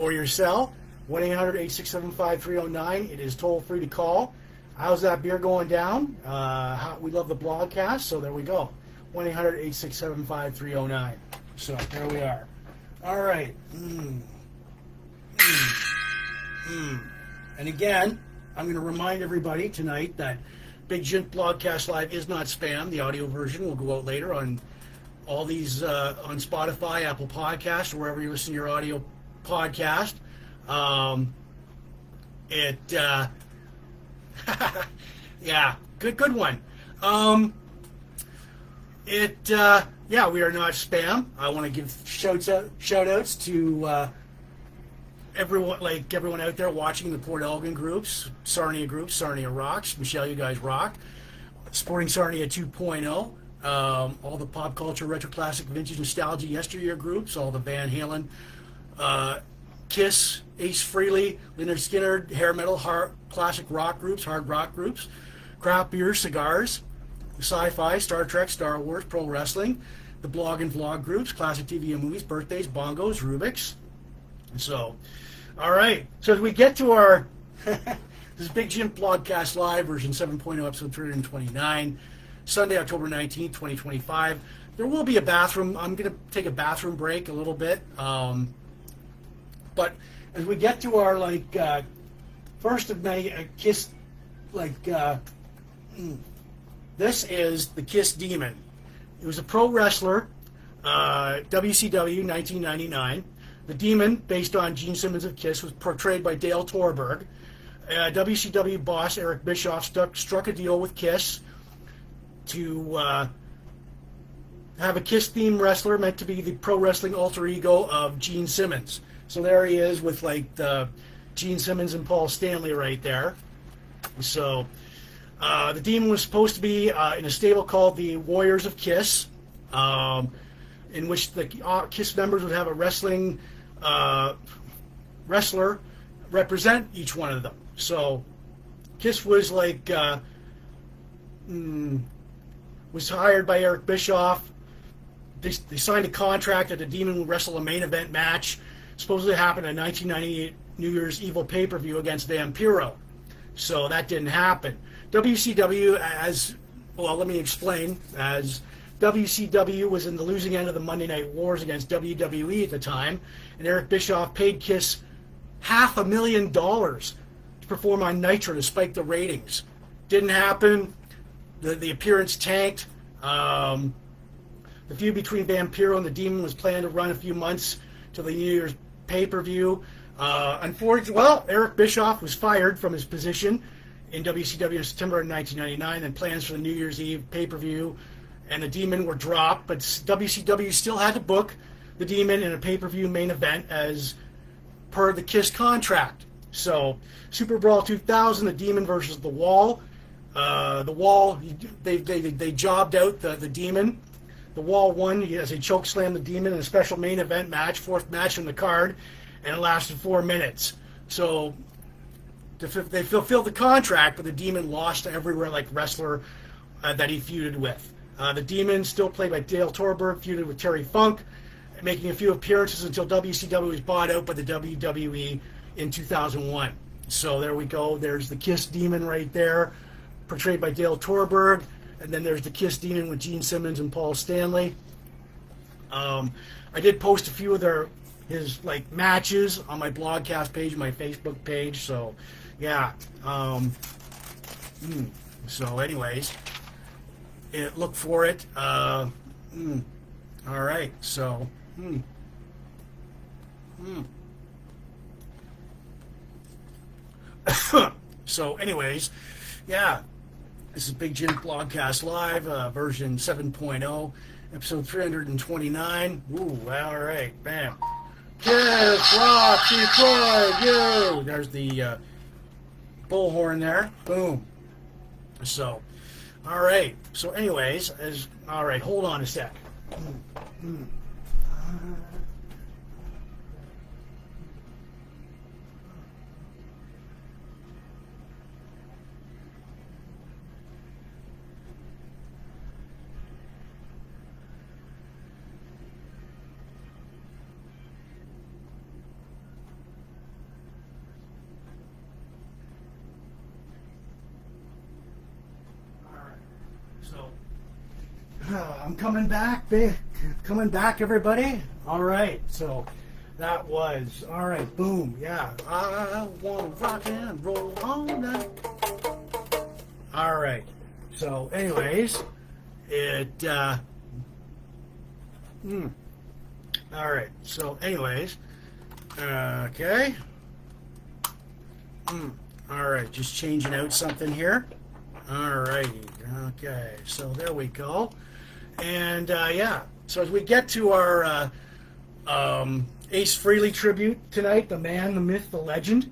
or your cell, 1-800-867-5309. It is toll free to call. How's that beer going down? We love the blogcast, so there we go. 1-800-867-5309. So there we are. All right. And again, I'm going to remind everybody tonight that Big Jims Blogcast Live is not spam. The audio version will go out later on all these on Spotify, Apple Podcasts, or wherever you listen to your audio podcast. Yeah, good one. We are not spam. I want to give shout outs to everyone out there watching the Port Elgin groups, Sarnia rocks. Michelle, you guys rock. Sporting Sarnia 2.0. All the pop culture, retro classic, vintage nostalgia, yesteryear groups. All the Van Halen, KISS, Ace Frehley, Lynyrd Skynyrd, hair metal, classic rock groups, hard rock groups, craft beer, cigars, sci-fi, Star Trek, Star Wars, pro wrestling, the blog and vlog groups, classic TV and movies, birthdays, bongos, Rubik's. So, all right. So as we get to our this is Big Jims Blogcast Live version 7.0 episode 329, Sunday, October 19th, 2025. There will be a bathroom. I'm going to take a bathroom break a little bit. But as we get to our first of May KISS, this is the KISS Demon. It was a pro wrestler, WCW 1999. The Demon, based on Gene Simmons of KISS, was portrayed by Dale Torberg. WCW boss Eric Bischoff struck a deal with KISS to have a KISS-themed wrestler meant to be the pro wrestling alter ego of Gene Simmons. So there he is with the Gene Simmons and Paul Stanley right there. So the Demon was supposed to be in a stable called the Warriors of KISS, in which the KISS members would have a wrestler represent each one of them. So KISS was was hired by Eric Bischoff. They signed a contract that the Demon would wrestle a main event match. Supposedly happened in 1998 New Year's Evil pay-per-view against Vampiro. So that didn't happen. WCW, let me explain, as WCW was in the losing end of the Monday Night Wars against WWE at the time, and Eric Bischoff paid KISS $500,000 to perform on Nitro to spike the ratings. Didn't happen. The appearance tanked. The feud between Vampiro and the Demon was planned to run a few months to the New Year's pay-per-view. Unfortunately, Eric Bischoff was fired from his position in WCW in September of 1999, and plans for the New Year's Eve pay-per-view and the Demon were dropped, but WCW still had to book the Demon in a pay-per-view main event as per the KISS contract. So, Super Brawl 2000, the Demon versus The Wall. The Wall, they jobbed out the Demon. The Wall won as he chokeslammed the Demon in a special main event match, fourth match on the card, and it lasted 4 minutes. So, they fulfilled the contract, but the Demon lost to every wrestler that he feuded with. The Demon, still played by Dale Torberg, feuded with Terry Funk, making a few appearances until WCW was bought out by the WWE in 2001. So there we go. There's the Kiss Demon right there, portrayed by Dale Torberg. And then there's the Kiss Demon with Gene Simmons and Paul Stanley. I did post a few of his matches on my Blogcast page, my Facebook page. So, yeah. So, anyways, look for it. All right. So, so, anyways, yeah. This is Big Jim Blogcast Live, version 7.0, episode 329. Ooh, all right, bam. Kiss, rock, Detroit, you! There's the bullhorn there. Boom. So, all right. So, anyways, all right, hold on a sec. I'm coming back, everybody. All right, so that was all right. Boom, yeah. I want to rock and roll on that. All right. So, anyways, all right. So, anyways, okay. All right, just changing out something here. All righty. Okay. So there we go. And yeah, so as we get to our Ace Frehley tribute tonight, the man, the myth, the legend.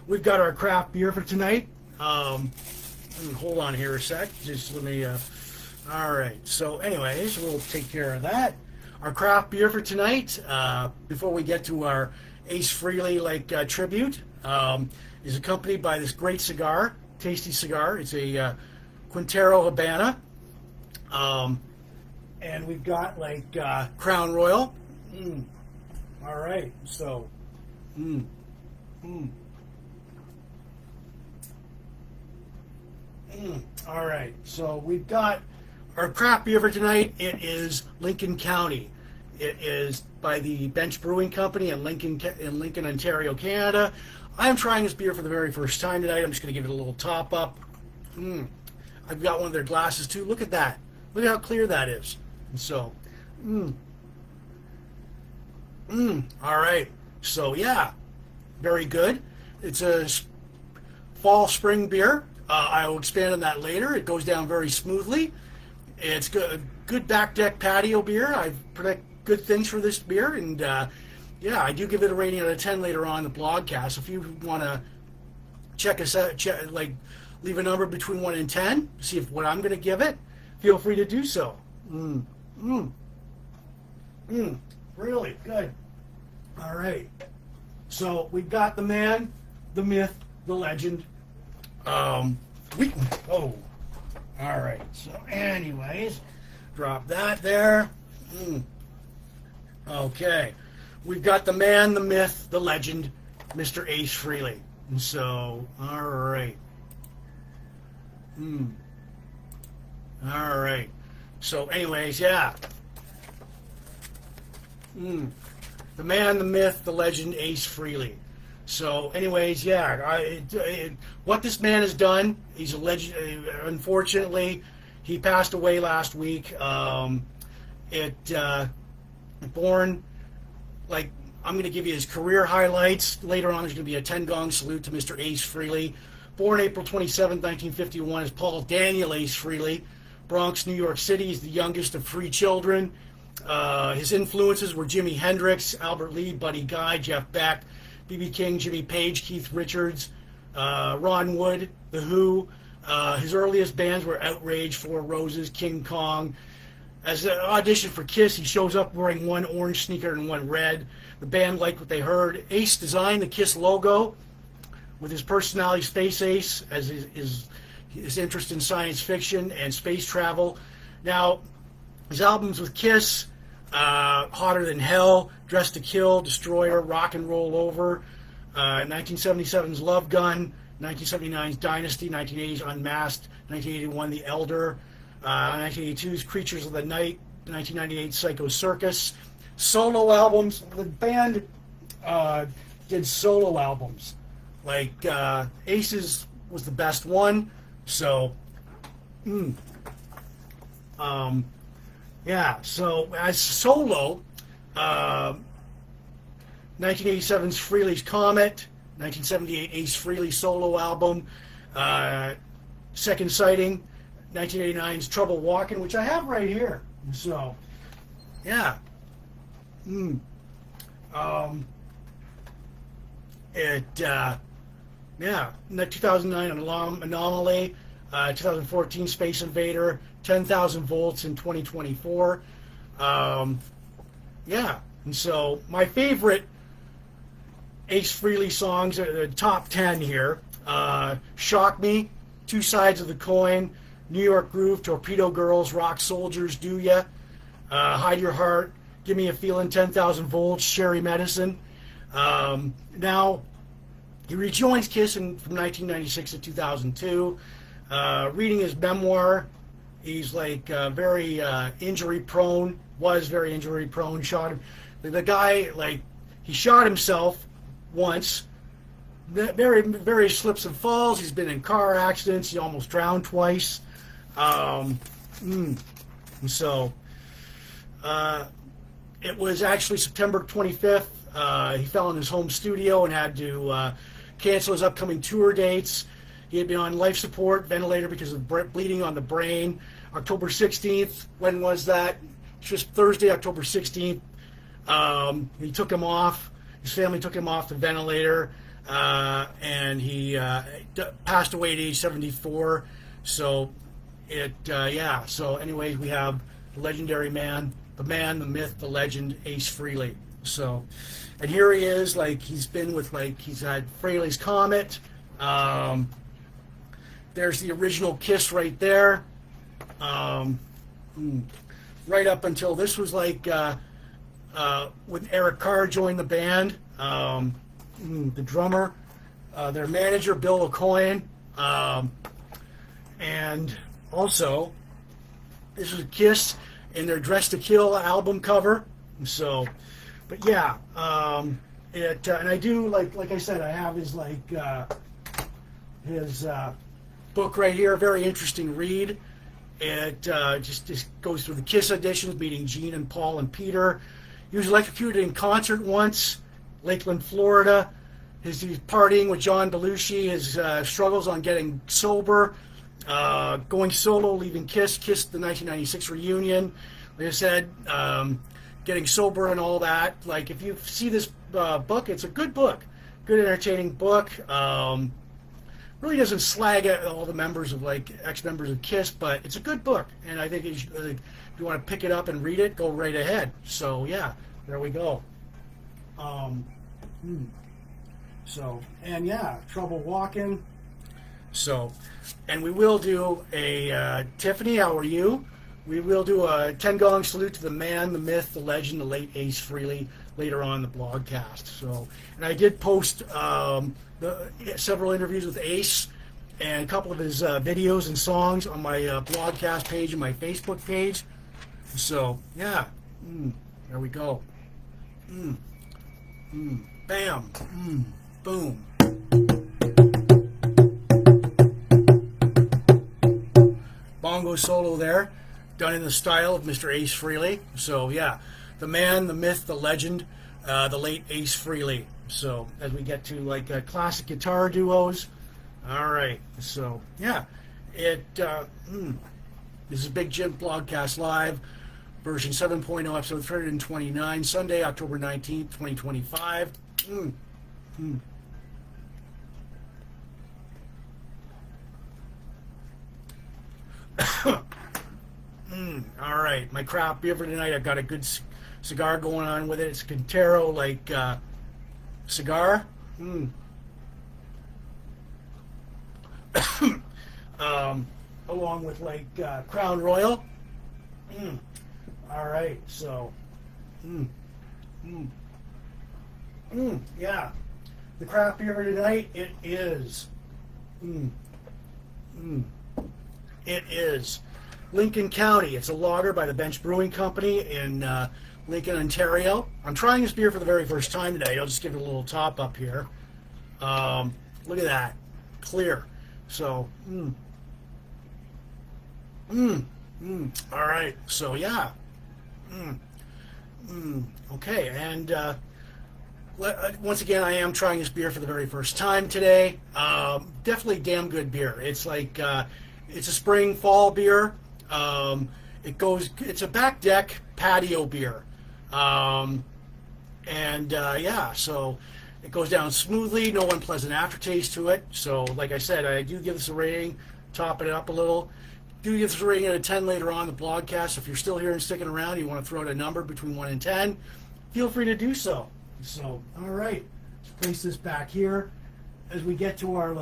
We've got our craft beer for tonight. Hold on here a sec. Just let me. All right. So, anyways, we'll take care of that. Our craft beer for tonight, before we get to our Ace Frehley tribute, is accompanied by this great cigar, tasty cigar. It's a Quintero Habana, and we've got Crown Royal. All right, so all right, so we've got our craft beer for tonight. It is Lincoln County. It is by the Bench Brewing Company in Lincoln, Ontario, Canada. I am trying this beer for the very first time tonight. I'm just going to give it a little top up. I've got one of their glasses too. Look at that. Look at how clear that is. And so, all right. So yeah, very good. It's a fall spring beer. I will expand on that later. It goes down very smoothly. It's good back deck patio beer. I predict good things for this beer, and yeah, I do give it a rating out of 10 later on in the blogcast. If you want to check us out, leave a number between 1 and 10, see what I'm going to give it, feel free to do so. Really good. All right. So we've got the man, the myth, the legend. All right. So anyways, drop that there. Okay. We've got the man, the myth, the legend, Mr. Ace Frehley. And so, all right. All right. So anyways, yeah. The man, the myth, the legend, Ace Frehley. So anyways, yeah. What this man has done, he's a legend. Unfortunately, he passed away last week. Born, I'm going to give you his career highlights. Later on, there's going to be a 10-gong salute to Mr. Ace Frehley. Born April 27, 1951, as Paul Daniel Ace Frehley. Bronx, New York City. He's the youngest of 3 children. His influences were Jimi Hendrix, Albert Lee, Buddy Guy, Jeff Beck, B.B. King, Jimmy Page, Keith Richards, Ron Wood, The Who. His earliest bands were Outrage, Four Roses, King Kong, as an audition for KISS, he shows up wearing one orange sneaker and one red. The band liked what they heard. Ace designed the KISS logo with his personality, Space Ace, as his interest in science fiction and space travel. Now, his albums with KISS, Hotter Than Hell, Dressed to Kill, Destroyer, Rock and Roll Over, 1977's Love Gun, 1979's Dynasty, 1980's Unmasked, 1981 The Elder, 1982's Creatures of the Night, 1998 Psycho Circus. Solo albums, the band did solo albums. Like Ace's was the best one, so yeah. So as solo, 1987's Frehley's Comet, 1978 Ace Frehley solo album, Second Sighting, 1989's Trouble Walking, which I have right here. So, yeah. Yeah. 2009 Anomaly, 2014 Space Invader, 10,000 Volts in 2024. Yeah. And so my favorite Ace Frehley songs are the top 10 here. Shock Me, Two Sides of the Coin, New York Groove, Torpedo Girls, Rock Soldiers, Do Ya, Hide Your Heart, Give Me a Feeling, 10,000 Volts, Sherry Medicine. Now, he rejoins KISS from 1996 to 2002. Reading his memoir, he's like very injury prone, was very injury prone, shot him. The guy, like, he shot himself once, very slips and falls. He's been in car accidents. He almost drowned twice. So it was actually September 25th. He fell in his home studio and had to cancel his upcoming tour dates. He had been on life support, ventilator because of bleeding on the brain. October 16th, when was that? Just Thursday, October 16th. He took him off. His family took him off the ventilator, and he passed away at age 74. So yeah. So anyways, we have the legendary man, the myth, the legend, Ace Frehley. So, and here he is, like, he's been with, like, he's had Frehley's Comet. There's the original KISS right there. Right up until this was like when Eric Carr joined the band, the drummer, their manager Bill O'Coin, and also this is KISS in their Dress to Kill album cover. So, but yeah, and I do, like I said, I have his his book right here, a very interesting read. It just goes through the KISS editions, meeting Gene and Paul and Peter. He was electrocuted in concert once, Lakeland, Florida. He's partying with John Belushi, his struggles on getting sober, going solo, leaving KISS, the 1996 reunion. Like I said, getting sober and all that. Like, if you see this book, it's a good book, good entertaining book. Really doesn't slag at all the members of, like, ex-members of KISS, but it's a good book, and I think if you want to pick it up and read it, go right ahead. So yeah, there we go. So, and yeah, Trouble Walking. So, and we will do a Tiffany, how are you? We will do a 10 gong salute to the man, the myth, the legend, the late Ace Frehley later on in the blogcast. So, and I did post several interviews with Ace and a couple of his videos and songs on my blogcast page and my Facebook page. So, yeah, there we go. Bam, boom. Bongo solo there, done in the style of Mr. Ace Frehley. So, yeah, the man, the myth, the legend, the late Ace Frehley. So, as we get to, like, classic guitar duos. All right. So, yeah. This is Big Jim Blogcast Live, version 7.0, episode 329, Sunday, October 19th, 2025. All right, my craft beer for tonight. I've got a good cigar going on with it. It's a Quintero cigar. Along with Crown Royal. All right, so yeah, the craft beer for tonight, it is it is Lincoln County. It's a lager by the Bench Brewing Company in Lincoln, Ontario. I'm trying this beer for the very first time today. I'll just give it a little top up here. Look at that, clear. So all right, so yeah. Okay, and once again, I am trying this beer for the very first time today. Definitely damn good beer. It's it's a spring fall beer. It's a back deck patio beer. Yeah, so it goes down smoothly, no unpleasant aftertaste to it. So like I said, I do give this a rating, top it up a little. Do give this a rating out of 10 later on in the blogcast. If you're still here and sticking around, you want to throw out a number between 1 and 10, feel free to do so. So, all right, let's place this back here as we get to our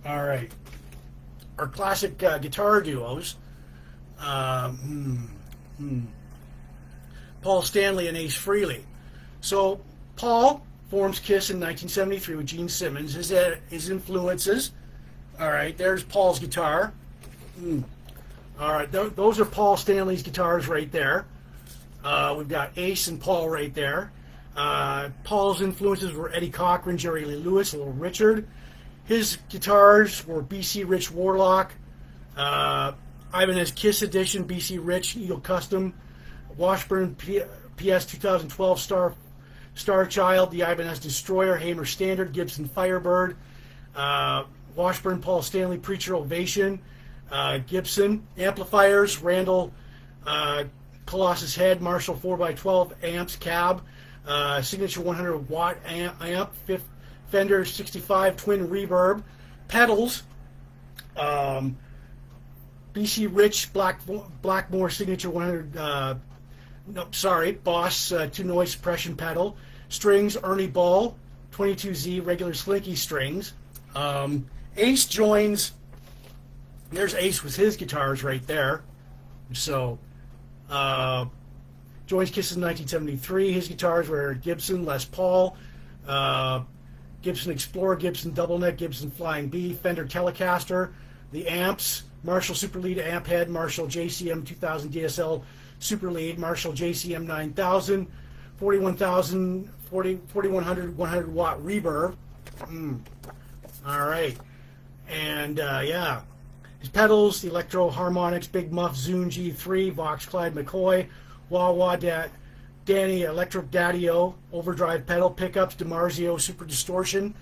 all right, our classic guitar duos. Paul Stanley and Ace Frehley. So Paul forms KISS in 1973 with Gene Simmons. His influences. All right, there's Paul's guitar. All right, those are Paul Stanley's guitars right there. We've got Ace and Paul right there. Paul's influences were Eddie Cochran, Jerry Lee Lewis, Little Richard. His guitars were BC Rich Warlock, Ibanez Kiss Edition, BC Rich Eagle Custom, Washburn PS 2012 Star Child, the Ibanez Destroyer, Hamer Standard, Gibson Firebird, Washburn Paul Stanley Preacher Ovation, Gibson amplifiers, Randall Colossus Head, Marshall 4x12 amps, cab, signature 100 watt amp, Fender 65 twin reverb, pedals, BC Rich Blackmore signature 100 Boss 2 noise suppression pedal, strings Ernie Ball 22Z regular slinky strings. Ace joins. There's Ace with his guitars right there. So joins KISS in 1973. His guitars were Gibson Les Paul, Gibson Explorer, Gibson Double Neck, Gibson Flying B, Fender Telecaster. The amps, Marshall Super Lead amp head, Marshall JCM 2000 DSL Super Lead, Marshall JCM 9000, 4100 100 watt reverb. All right, and yeah, his pedals, the Electro Harmonics, Big Muff Zune G3, Vox Clyde McCoy, Wah Wah Danny Electric Daddy-O, overdrive pedal, pickups, DiMarzio Super Distortion,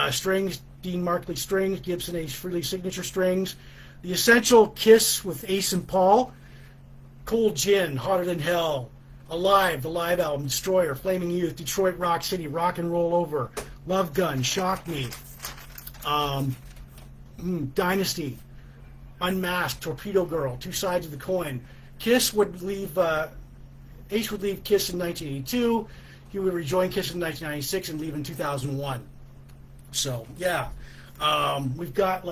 strings, Dean Markley strings, Gibson Ace Frehley signature strings, the Essential KISS with Ace and Paul, Cold Gin, Hotter Than Hell, Alive, the live album, Destroyer, Flaming Youth, Detroit Rock City, Rock and Roll Over, Love Gun, Shock Me, Dynasty, Unmasked, Torpedo Girl, Two Sides of the Coin. KISS would leave, Ace would leave KISS in 1982. He would rejoin KISS in 1996 and leave in 2001. So, yeah. We've got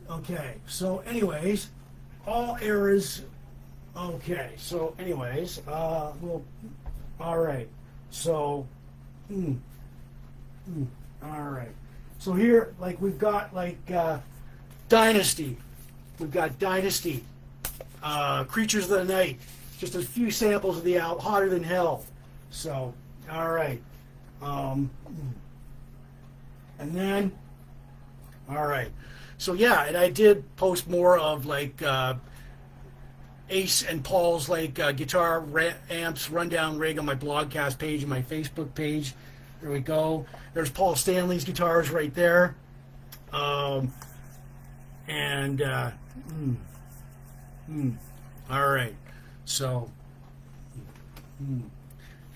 okay. So, anyways, all eras. Okay. So, anyways, all right. So, all right. So here, we've got Dynasty. We've got Dynasty. Creatures of the Night. Just a few samples of the album, Hotter Than Hell. So, all right. And then, all right. So yeah, and I did post more of Ace and Paul's guitar amps rundown rig on my blogcast page and my Facebook page. There we go. There's Paul Stanley's guitars right there. All right. So, and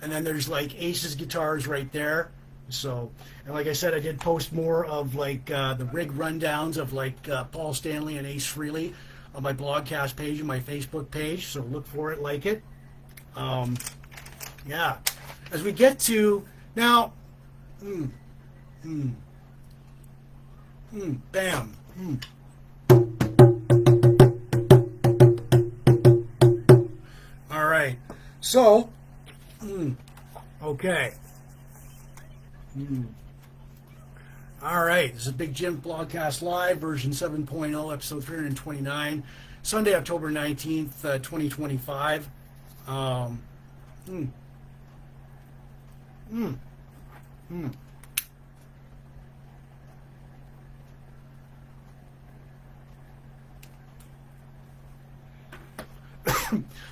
then there's Ace's guitars right there. So, and like I said, I did post more of like the rig rundowns of like Paul Stanley and Ace Frehley on my blogcast page and my Facebook page. So look for it, like it. Yeah. As we get to now, bam. All right. So, okay. All right. This is Big Jim Blogcast Live, version 7.0, episode 329, Sunday, October 19th, 2025.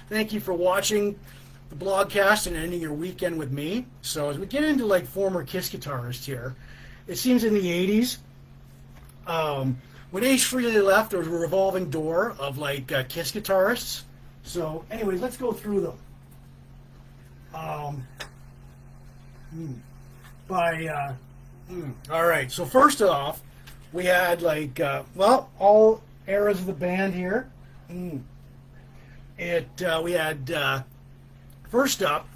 Thank you for watching the blogcast and ending your weekend with me. So as we get into like former Kiss guitarists here, it seems in the 80s, when Ace Frehley left, there was a revolving door of like Kiss guitarists. So anyways, let's go through them. All right, so first off, we had like, well, all eras of the band here. We had, first up,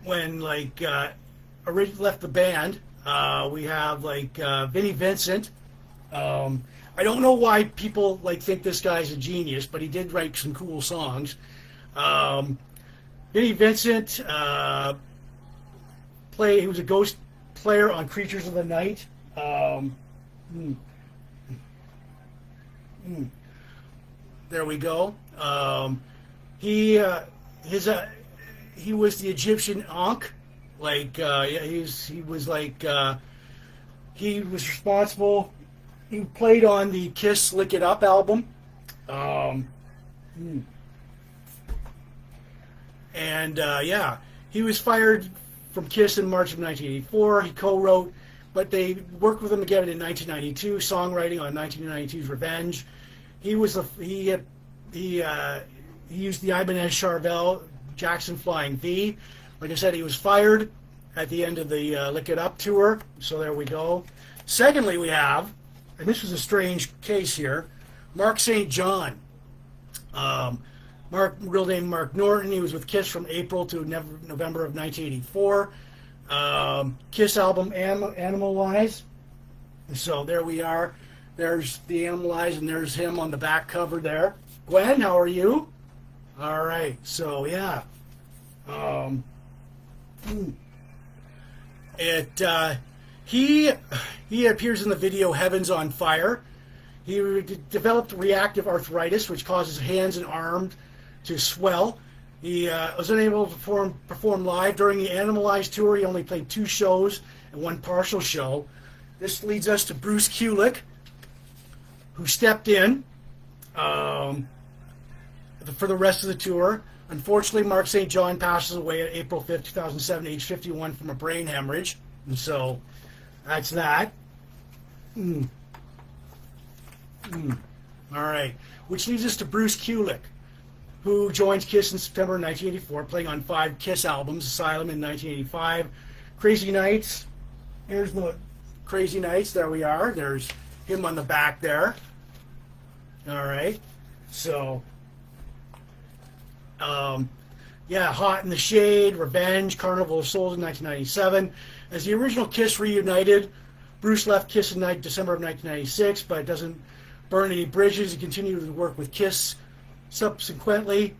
when like originally left the band, we have like Vinnie Vincent. I don't know why people like think this guy's a genius, but he did write some cool songs. Vinnie Vincent he was a ghost player on Creatures of the Night. There we go. He was the Egyptian Ankh. Like he was responsible. He played on the Kiss "Lick It Up" album. Yeah, he was fired from Kiss in March of 1984. He co-wrote, but they worked with him again in 1992, songwriting on 1992's "Revenge." He used the Ibanez Charvel Jackson Flying V. Like I said, he was fired at the end of the Lick It Up tour. So there we go. Secondly, we have, and this was a strange case here, Mark St. John. Real name Mark Norton. He was with Kiss from April to November of 1984. Kiss album Animalize. So there we are. There's the Animalize, and there's him on the back cover there. Gwen, how are you? All right. So yeah. He appears in the video Heaven's on Fire. He developed reactive arthritis, which causes hands and arms to swell. He was unable to perform live during the Animalize tour. He only played 2 shows and 1 partial show. This leads us to Bruce Kulick, who stepped in for the rest of the tour. Unfortunately, Mark St. John passes away on April 5th, 2007, age 51, from a brain hemorrhage. And so that's that. All right. Which leads us to Bruce Kulick, who joins Kiss in September 1984, playing on 5 Kiss albums: Asylum in 1985, Crazy Nights. Here's the Crazy Nights. There we are. There's him on the back there. All right. So, yeah, Hot in the Shade, Revenge, Carnival of Souls in 1997. As the original Kiss reunited, Bruce left Kiss in December of 1996, but doesn't burn any bridges. He continued to work with Kiss subsequently.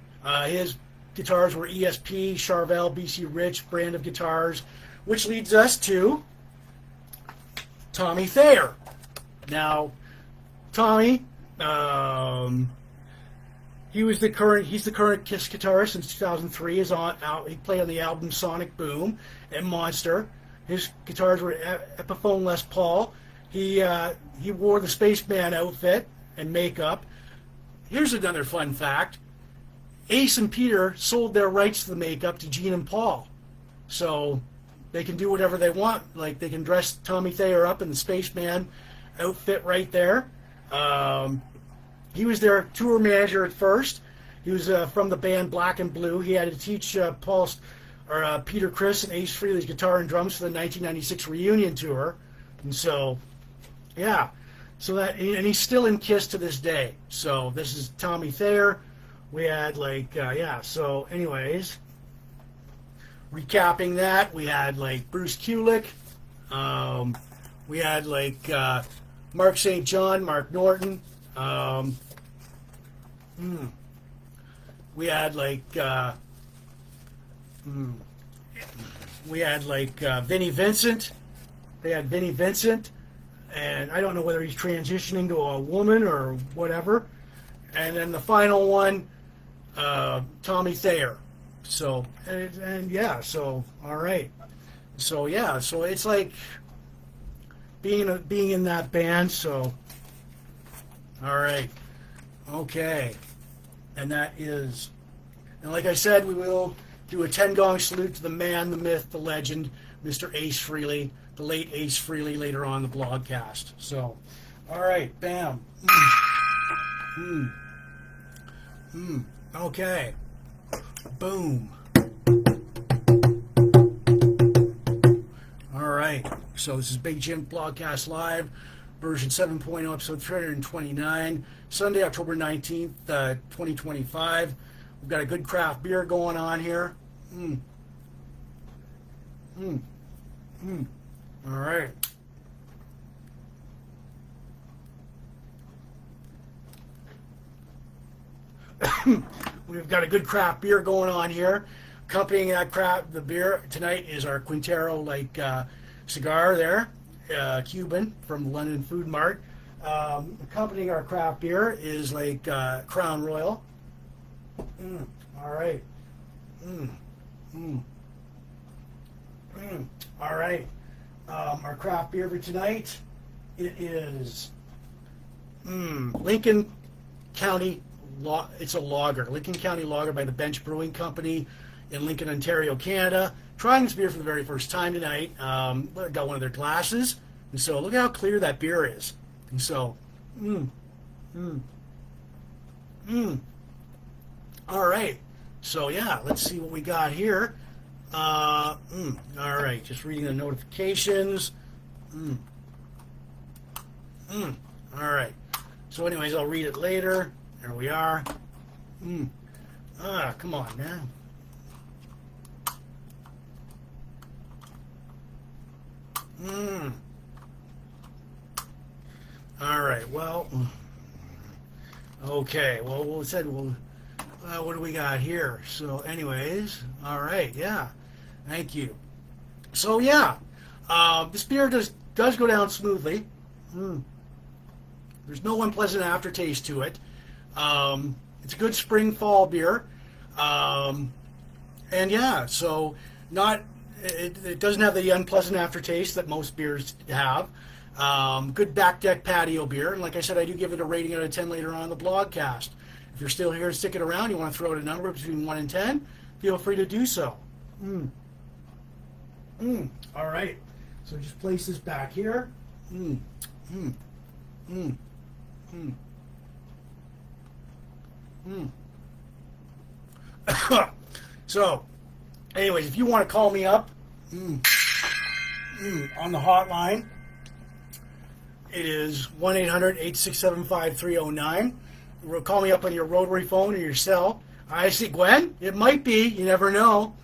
His guitars were ESP, Charvel, BC Rich brand of guitars, which leads us to Tommy Thayer. Now, Tommy, he's the current Kiss guitarist since 2003. He played on the album Sonic Boom and Monster. His guitars were Epiphone Les Paul. He wore the Spaceman outfit and makeup. Here's another fun fact. Ace and Peter sold their rights to the makeup to Gene and Paul. So they can do whatever they want. Like, they can dress Tommy Thayer up in the Spaceman outfit right there. He was their tour manager at first. He was from the band Black and Blue. He had to teach Peter Criss and Ace Frehley's guitar and drums for the 1996 reunion tour. And so, yeah. So that, and he's still in KISS to this day. So this is Tommy Thayer. We had like, yeah. So anyways, recapping that, we had like Bruce Kulick. We had like Mark St. John, Mark Norton. We had like Vinnie Vincent. They had Vinnie Vincent, and I don't know whether he's transitioning to a woman or whatever. And then the final one, Tommy Thayer. So and yeah, so all right. So yeah, so it's like being in that band. So all right, okay, and that is, and like I said, we will do a 10-gong salute to the man, the myth, the legend, Mr. Ace Frehley, the late Ace Frehley, later on the blogcast. So, all right, bam. Okay. Boom. All right. So this is Big Jim Blogcast Live, version 7.0, episode 329, Sunday, October 19th, 2025. We've got a good craft beer going on here. All right. We've got a good craft beer going on here. Accompanying the beer tonight is our Quintero cigar there, Cuban from the London Food Mart. Accompanying our craft beer is like Crown Royal. All right. All right. Our craft beer for tonight, it is Lincoln County. It's a lager, Lincoln County Lager by the Bench Brewing Company in Lincoln, Ontario, Canada. Trying this beer for the very first time tonight. Got one of their glasses, and so look how clear that beer is. And so, all right. So yeah, let's see what we got here. All right, just reading the notifications. All right. So anyways, I'll read it later. There we are. Come on, man. All right. Well. Okay. Well, what do we got here? So, anyways, all right. Yeah. Thank you. So yeah, this beer does go down smoothly. There's no unpleasant aftertaste to it. It's a good spring fall beer, and yeah, so it doesn't have the unpleasant aftertaste that most beers have. Good back deck patio beer, and like I said, I do give it a rating out of 10 later on in the blogcast. If you're still here, stick it around, you want to throw out a number between 1 and 10, feel free to do so. All right, so just place this back here. So, anyways, if you want to call me up on the hotline, it is 1-800-867-5309. Call me up on your rotary phone or your cell. I see, Gwen, it might be. You never know.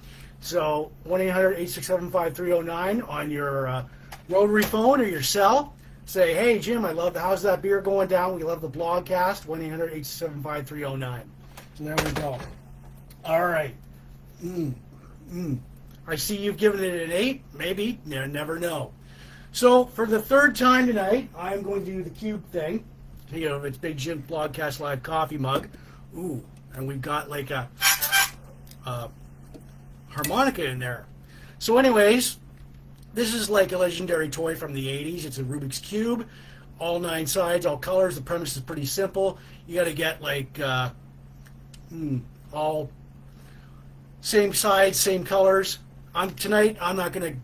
So, 1-800-867-5309 on your rotary phone or your cell. Say, hey, Jim, how's that beer going down? We love the blogcast. 1-800-867-5309. So there we go. All right. I see you've given it an 8. Maybe. You never know. So for the third time tonight, I'm going to do the cube thing. You know, it's Big Jim Blogcast Live coffee mug. Ooh, and we've got like a harmonica in there. So anyways, this is like a legendary toy from the 80s. It's a Rubik's Cube, all 9 sides, all colors. The premise is pretty simple. You got to get like all same sides, same colors. Tonight, I'm not going to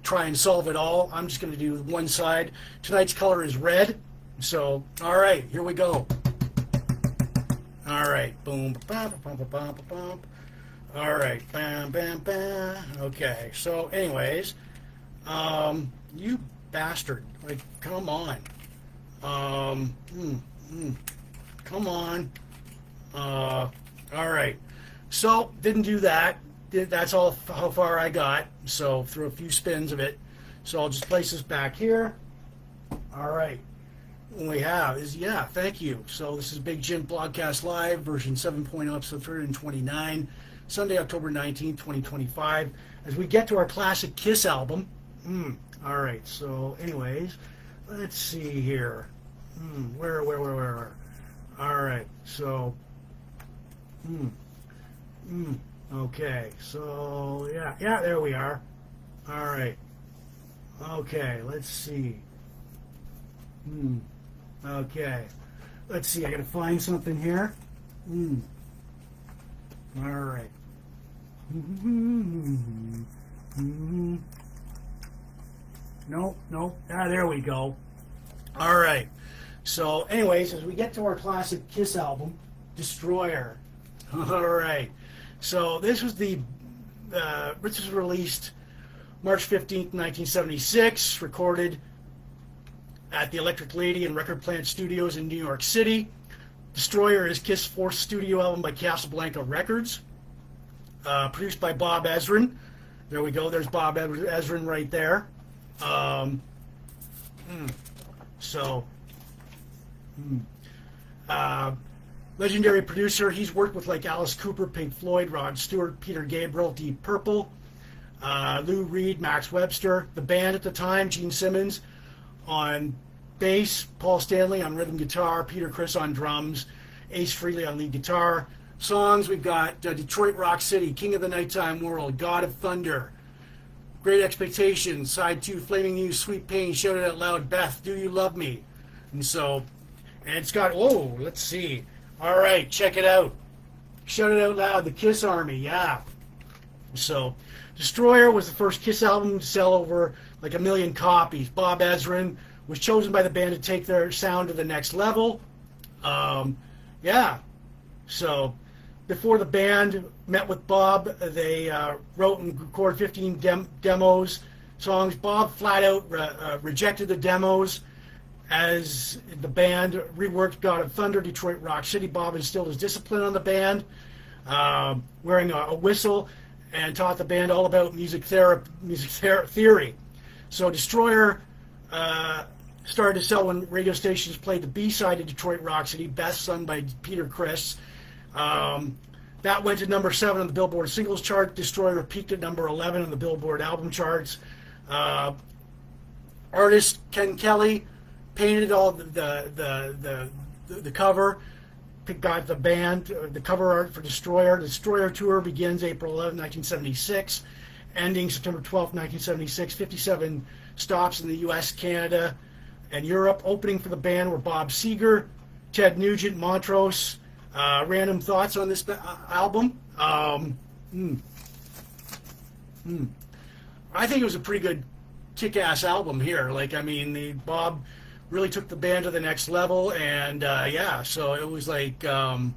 try and solve it all. I'm just going to do one side. Tonight's color is red. So, all right, here we go. All right, boom, bum, bum, bum, bum, bum. All right. Bam, bam, bam. Okay. So, anyways, you bastard. Like, come on. Um, mm, come on. All right. So, didn't do that. That's all how far I got. So, threw a few spins of it. So, I'll just place this back here. All right. What we have is, yeah, thank you. So, this is Big Jim Blogcast Live, version 7.0, episode 329, Sunday, October 19th, 2025. As we get to our classic Kiss album. All right. So, anyways, let's see here. Where? All right. So, okay. So, yeah, there we are. All right. Okay, let's see. Okay. Let's see, I gotta find something here. All right. Nope. Ah, there we go. All right. So, anyways, as we get to our classic Kiss album, Destroyer. All right. So, this was released March 15th, 1976, recorded at the Electric Lady and Record Plant Studios in New York City. Destroyer is Kiss' fourth studio album by Casablanca Records. Produced by Bob Ezrin. There we go. There's Bob Ezrin right there. Legendary producer. He's worked with like Alice Cooper, Pink Floyd, Rod Stewart, Peter Gabriel, Deep Purple, Lou Reed, Max Webster. The band at the time, Gene Simmons on bass, Paul Stanley on rhythm guitar, Peter Criss on drums, Ace Frehley on lead guitar. Songs, we've got Detroit Rock City, King of the Nighttime World, God of Thunder, Great Expectations, Side 2, Flaming You, Sweet Pain, Shout It Out Loud, Beth, Do You Love Me? And it's got, let's see. All right, check it out. Shout It Out Loud, The Kiss Army, yeah. So, Destroyer was the first Kiss album to sell over like 1 million copies. Bob Ezrin was chosen by the band to take their sound to the next level. So, before the band met with Bob, they wrote and recorded 15 demos, songs. Bob flat out rejected the demos as the band reworked God of Thunder, Detroit Rock City. Bob instilled his discipline on the band, wearing a whistle, and taught the band all about music theory. So Destroyer started to sell when radio stations played the B-side of Detroit Rock City, Best, sung by Peter Criss. That went to number 7 on the Billboard Singles Chart. Destroyer peaked at number 11 on the Billboard Album Charts. Artist Ken Kelly painted all the cover. Got the band, the cover art for Destroyer. The Destroyer tour begins April 11, 1976, ending September 12, 1976. 57 stops in the U.S., Canada, and Europe. Opening for the band were Bob Seger, Ted Nugent, Montrose. Random thoughts on this album. I think it was a pretty good kick-ass album here. Bob really took the band to the next level, and so it was like, so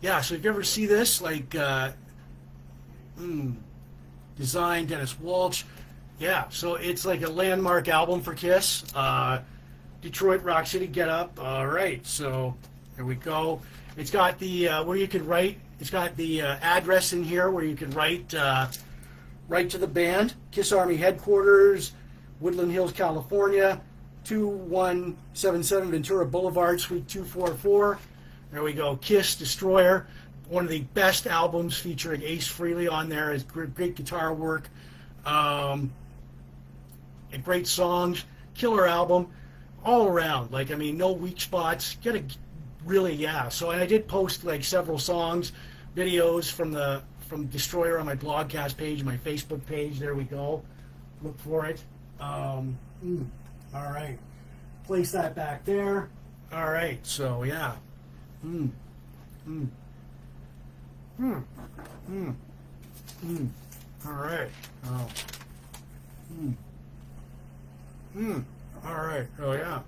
if you ever see this, design Dennis Walsh, so it's like a landmark album for Kiss. Detroit Rock City, Get Up. All right, so there we go. It's got the where you could write. It's got the address in here where you can write to the band. Kiss Army Headquarters, Woodland Hills, California, 2177 Ventura Boulevard, Suite 244. There we go. Kiss Destroyer, one of the best albums featuring Ace Frehley on there. Is great guitar work, and great songs. Killer album all around. No weak spots. So, and I did post several songs, videos from Destroyer on my Blogcast page, my Facebook page. There we go. Look for it. All right. Place that back there. All right. So, yeah. All right. Oh. All right. Oh, yeah.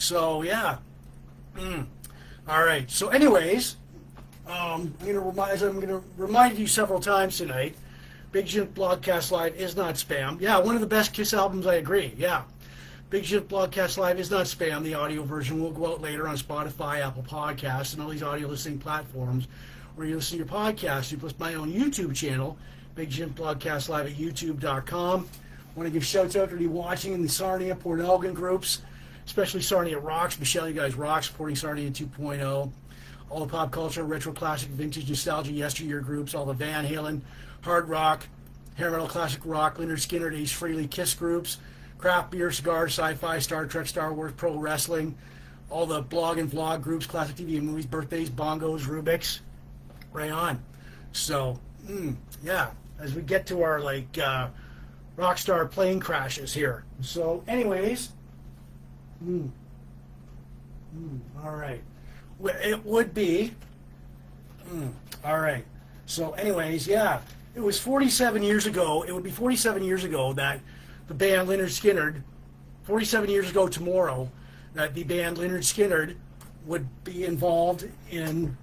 So yeah. All right. So anyways, I'm gonna remind you several times tonight. Big Jims Blogcast Live is not spam. Yeah, one of the best Kiss albums. I agree. Yeah. Big Jims Blogcast Live is not spam. The audio version will go out later on Spotify, Apple Podcasts, and all these audio listening platforms where you listen to your podcast. You plus my own YouTube channel, Big Jims Blogcast Live at YouTube.com. I want to give shouts out to you watching in the Sarnia, Port Elgin groups, especially Sarnia Rocks. Michelle, you guys rock, supporting Sarnia 2.0. All the pop culture, retro, classic, vintage, nostalgia, yesteryear groups, all the Van Halen, hard rock, hair metal, classic rock, Lynyrd, Skynyrd, Ace, Frehley, Kiss groups, craft beer, cigars, sci-fi, Star Trek, Star Wars, pro wrestling, all the blog and vlog groups, classic TV and movies, birthdays, bongos, Rubik's, right on. So, yeah, as we get to our, Rockstar plane crashes here. So, anyways, all right. It would be, all right. So, anyways, yeah, it was 47 years ago. It would be 47 years ago that the band Lynyrd Skynyrd, 47 years ago tomorrow, that the band Lynyrd Skynyrd would be involved in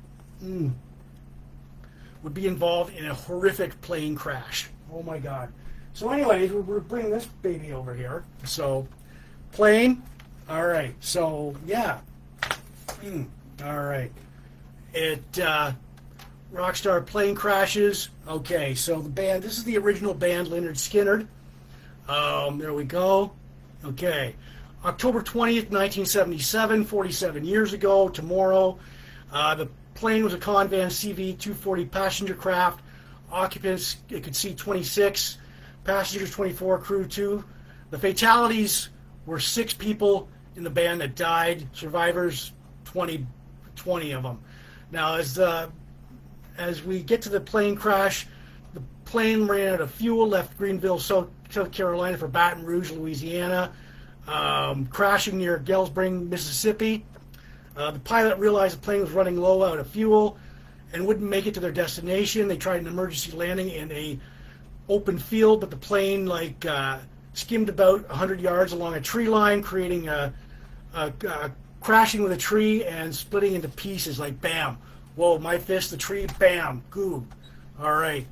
a horrific plane crash. Oh my God. So anyways, we're bringing this baby over here. So, plane. All right. So, yeah. All right. Rockstar plane crashes. Okay. So the band, this is the original band, Lynyrd Skynyrd. There we go. Okay. October 20th, 1977, 47 years ago, tomorrow. The plane was a Convan CV-240 passenger craft. Occupants, it could seat 26. Passengers 24, crew 2. The fatalities were 6 people in the band that died. Survivors, 20 of them. Now, as we get to the plane crash, the plane ran out of fuel, left Greenville, South Carolina for Baton Rouge, Louisiana, crashing near Galesburg, Mississippi. The pilot realized the plane was running low out of fuel and wouldn't make it to their destination. They tried an emergency landing in a open field, but the plane skimmed about 100 yards along a tree line, creating crashing with a tree and splitting into pieces, like bam. Whoa, my fist, the tree, bam, goo. All right.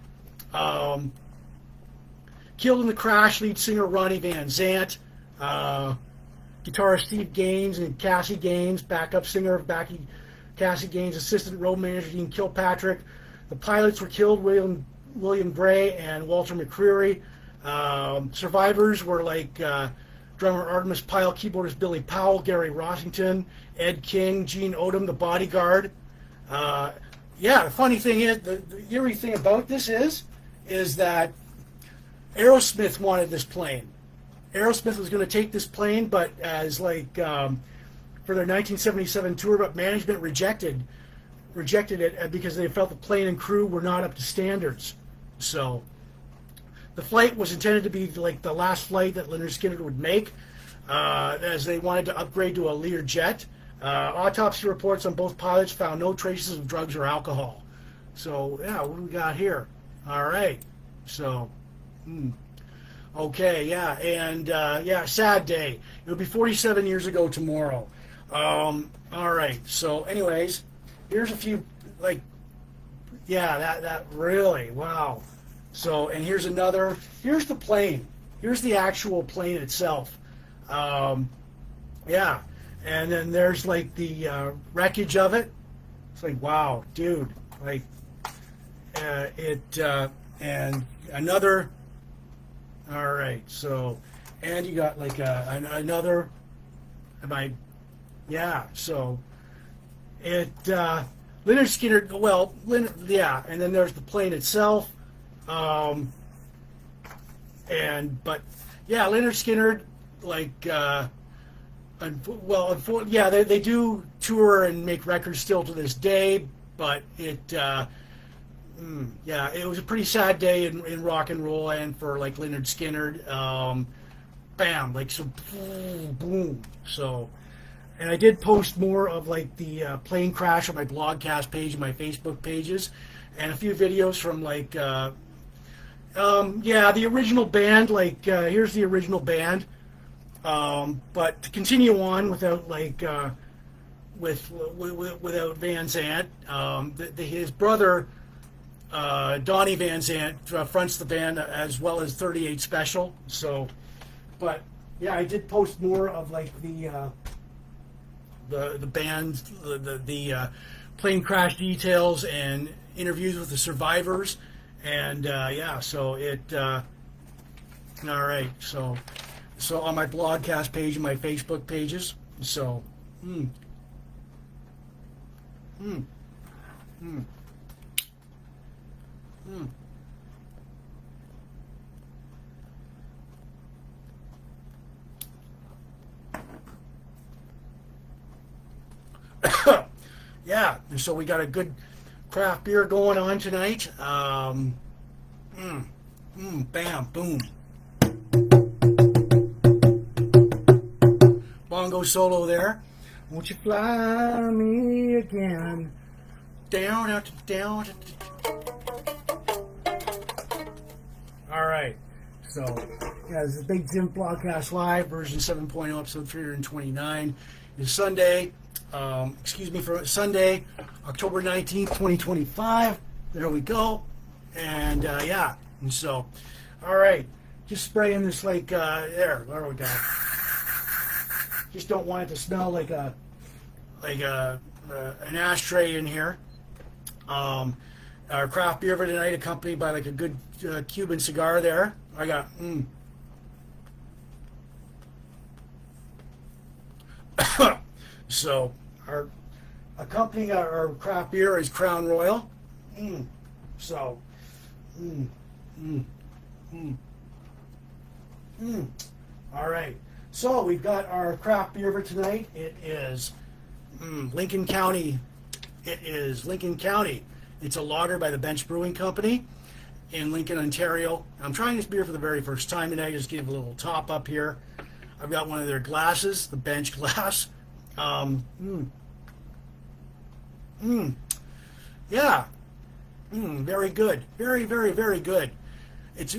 Killed in the crash, lead singer Ronnie Van Zant, guitarist Steve Gaines and Cassie Gaines, backup singer Cassie Gaines, assistant road manager Dean Kilpatrick. The pilots were killed, William Gray and Walter McCreary. Survivors were drummer Artemis Pyle, keyboardist Billy Powell, Gary Rossington, Ed King, Gene Odom, the bodyguard. The funny thing is, the eerie thing about this is that Aerosmith wanted this plane. Aerosmith was going to take this plane, but as for their 1977 tour, but management rejected it because they felt the plane and crew were not up to standards. So the flight was intended to be the last flight that Lynyrd Skynyrd would make, as they wanted to upgrade to a Lear jet. Autopsy reports on both pilots found no traces of drugs or alcohol. So yeah, what do we got here? All right. So, okay, yeah, and sad day. It would be 47 years ago tomorrow. All right. So, anyways, here's a few that really, wow. So, and here's another. Here's the plane. Here's the actual plane itself. And then there's the wreckage of it. It's wow, dude. And another. All right. So, and you got another. So Lynyrd Skynyrd. Well, and then there's the plane itself. Lynyrd Skynyrd, they do tour and make records still to this day, but it was a pretty sad day in rock and roll and for Lynyrd Skynyrd. Boom. So, and I did post more of the plane crash on my Blogcast page and my Facebook pages, and a few videos from the original band. Here's the original band. But to continue on without without Van Zant, his brother Donnie Van Zant fronts the band as well as 38 Special. So, but yeah, I did post more of like the band, the plane crash details and interviews with the survivors, and yeah, so it all right. So on my Blogcast page and my Facebook pages. So. Yeah, so we got a good craft beer going on tonight. Bam, boom. Bongo solo there. Won't you fly me again? Down, out, down. All right. So, yeah, this is the Big Jims Blogcast Live, version 7.0, episode 329. It's Sunday. For Sunday, October 19th, 2025. There we go. And, yeah. And so, all right. Just spraying this like, there we go. Just don't want it to smell like an ashtray in here. Our craft beer for tonight, accompanied by like a good Cuban cigar there. I got So our accompanying our craft beer is Crown Royal. So all right. So we've got our craft beer for tonight. It is Lincoln County. It is Lincoln County. It's a lager by the Bench Brewing Company in Lincoln, Ontario. I'm trying this beer for the very first time today. I just gave a little top up here. I've got one of their glasses, the Bench glass. Yeah. Very good. Very, very, very good. It's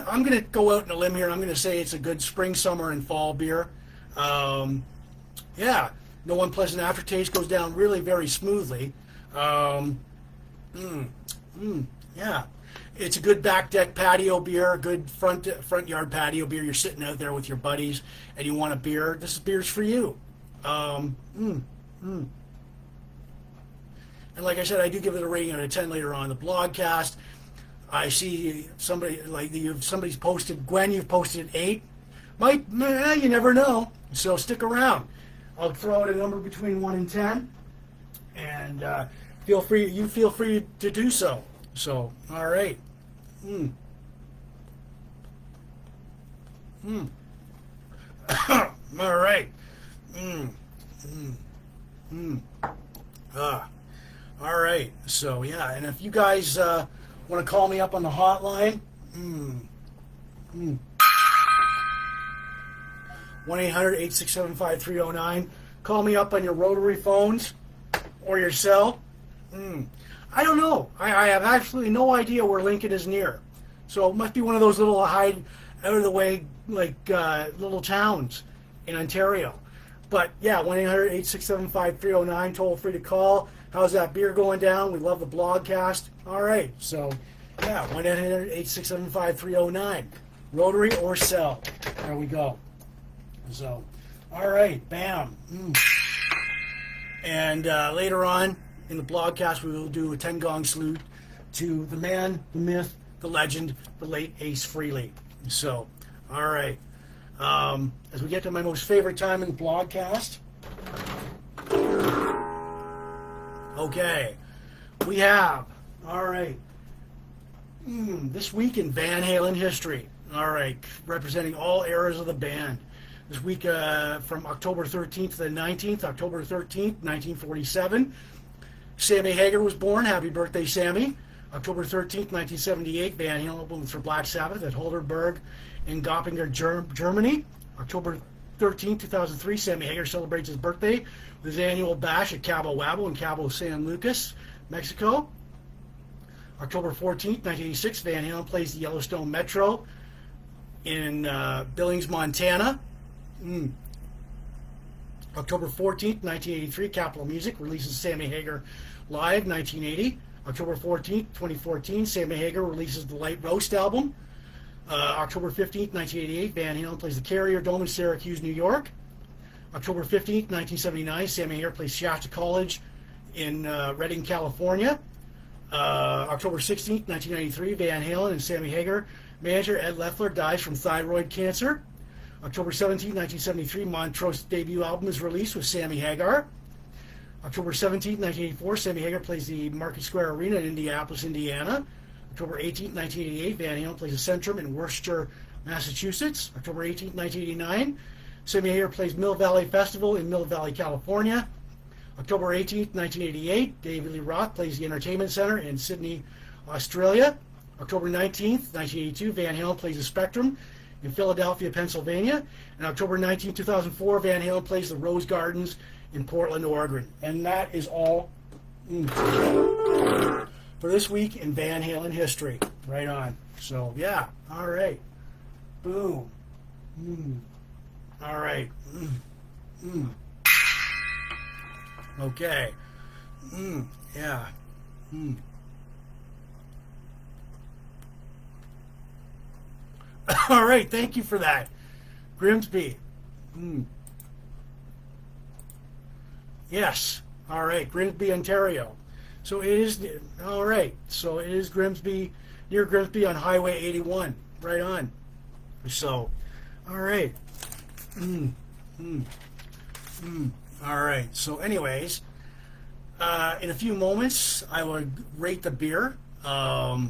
I'm going to go out on a limb here, and I'm going to say it's a good spring, summer, and fall beer. Yeah. No unpleasant aftertaste. Goes down really very smoothly. Yeah. It's a good back deck patio beer, a good front yard patio beer. You're sitting out there with your buddies and you want a beer. This beer's for you. And like I said, I do give it a rating out of 10 later on in the blogcast. I see somebody's posted, Gwen, you've posted 8. You never know. So stick around. I'll throw out a number between 1 and 10. And feel free to do so. So, all right. All right. All right. So, yeah, and if you guys want to call me up on the hotline, 1-800-867-5309. Call me up on your rotary phones or your cell. I don't know. I have absolutely no idea where Lincoln is near. So it must be one of those little hide out of the way like little towns in Ontario. But yeah, 1-800-867-5309, toll free to call. How's that beer going down? We love the blogcast. All right. So yeah, 1-800-867-5309. Rotary or cell. There we go. So, all right, bam. And later on in the blogcast, we will do a 10-gong salute to the man, the myth, the legend, the late Ace Frehley. So, all right. As we get to my most favorite time in the blogcast. Okay. We have, all right, this week in Van Halen history. All right, representing all eras of the band. This week from October 13th to the 19th, October 13th, 1947, Sammy Hagar was born. Happy birthday, Sammy. October 13th, 1978, Van Halen opened for Black Sabbath at Holderberg in Göppingen, Germany. October 13th, 2003, Sammy Hagar celebrates his birthday with his annual bash at Cabo Wabo in Cabo San Lucas, Mexico. October 14th, 1986, Van Halen plays the Yellowstone Metro in Billings, Montana. Mm. October 14th, 1983, Capitol Music releases Sammy Hagar Live, 1980. October 14th, 2014, Sammy Hagar releases the Light Roast album. October 15th, 1988, Van Halen plays the Carrier Dome in Syracuse, New York. October 15th, 1979, Sammy Hagar plays Shasta College in Redding, California. October 16th, 1993, Van Halen and Sammy Hagar manager Ed Loeffler dies from thyroid cancer. October 17th, 1973, Montrose's debut album is released with Sammy Hagar. October 17th, 1984, Sammy Hagar plays the Market Square Arena in Indianapolis, Indiana. October 18th, 1988, Van Halen plays the Centrum in Worcester, Massachusetts. October 18th, 1989, Sammy Hagar plays Mill Valley Festival in Mill Valley, California. October 18th, 1988, David Lee Roth plays the Entertainment Center in Sydney, Australia. October 19th, 1982, Van Halen plays the Spectrum in Philadelphia, Pennsylvania. And October 19, 2004, Van Halen plays the Rose Gardens in Portland, Oregon. And that is all for this week in Van Halen history. Right on. So, yeah. All right. Boom. All right. Okay. Yeah. All right. Thank you for that, Grimsby. Yes. All right. Grimsby, Ontario. So it is. All right. So it is Grimsby, near Grimsby on Highway 81. Right on. So, all right. All right. So, anyways, in a few moments, I will rate the beer. All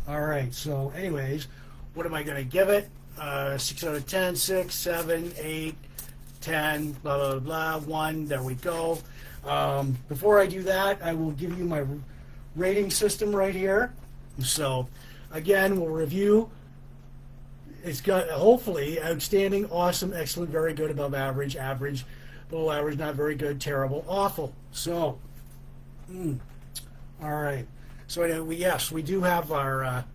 right. So, anyways, what am I going to give it? 6 out of 10, 6, 7, 8, 10, blah, blah, blah, 1. There we go. Before I do that, I will give you my rating system right here. So, again, we'll review. It's got, hopefully, outstanding, awesome, excellent, very good, above average, average, below average, not very good, terrible, awful. So, all right. So, anyway, yes, we do have our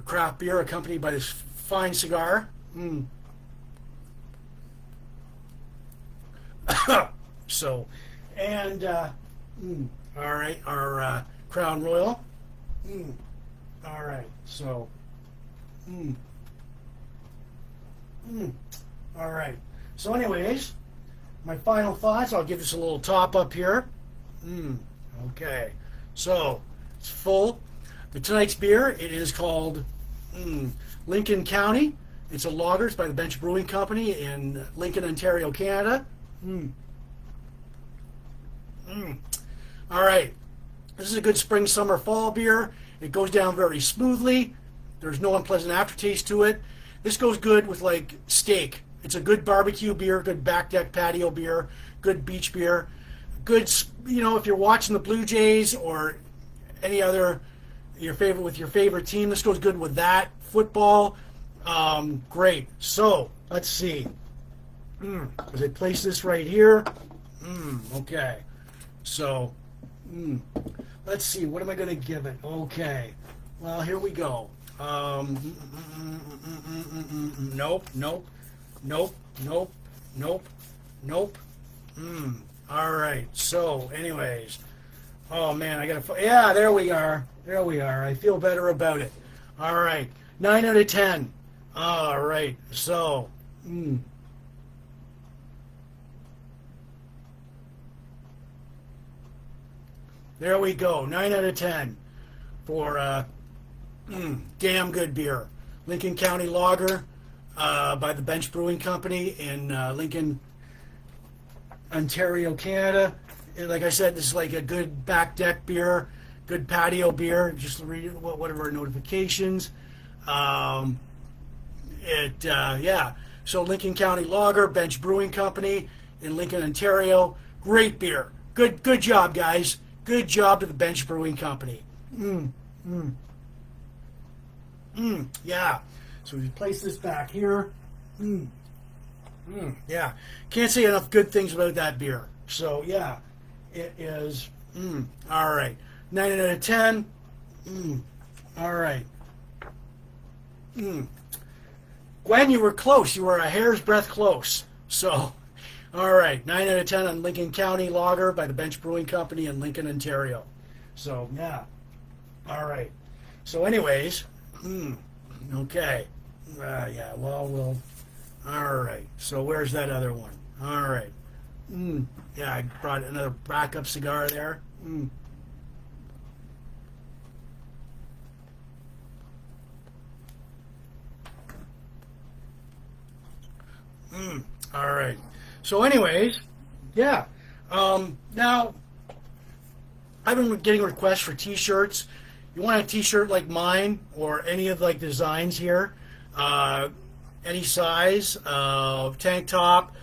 craft beer accompanied by this fine cigar. So, and, all right, our Crown Royal. All right, so, all right. So, anyways, my final thoughts. I'll give this a little top up here. Okay. So, it's full. The tonight's beer, it is called Lincoln County. It's a lager. It's by the Bench Brewing Company in Lincoln, Ontario, Canada. All right. This is a good spring, summer, fall beer. It goes down very smoothly. There's no unpleasant aftertaste to it. This goes good with, like, steak. It's a good barbecue beer, good back deck patio beer, good beach beer. Good, you know, if you're watching the Blue Jays or any other, your favorite team, this goes good with that. Football, great. So, let's see. As I place this right here. Okay. So, let's see. What am I going to give it? Okay. Well, here we go. Nope. All right. So, anyways. Oh, man, I got to... Yeah, there we are. There we are. I feel better about it. All right. 9 out of 10. All right. So, there we go. 9 out of 10 for damn good beer. Lincoln County Lager by the Bench Brewing Company in Lincoln, Ontario, Canada. And like I said, this is like a good back deck beer, good patio beer. Just read whatever notifications. Yeah. So Lincoln County Lager, Bench Brewing Company in Lincoln, Ontario. Great beer. Good job, guys. Good job to the Bench Brewing Company. Yeah. So we place this back here. Yeah. Can't say enough good things about that beer. So, yeah. It is, all right. 9 out of 10. All right. Gwen, you were close. You were a hair's breadth close. So, all right, 9 out of 10 on Lincoln County Lager by the Bench Brewing Company in Lincoln, Ontario. So, yeah. All right. So, anyways, okay. Yeah, well, we'll. All right. So, where's that other one? All right. Yeah, I brought another backup cigar there. All right. So, anyways, yeah. Now, I've been getting requests for T-shirts. You want a T-shirt like mine or any of like designs here? Any size, tank top,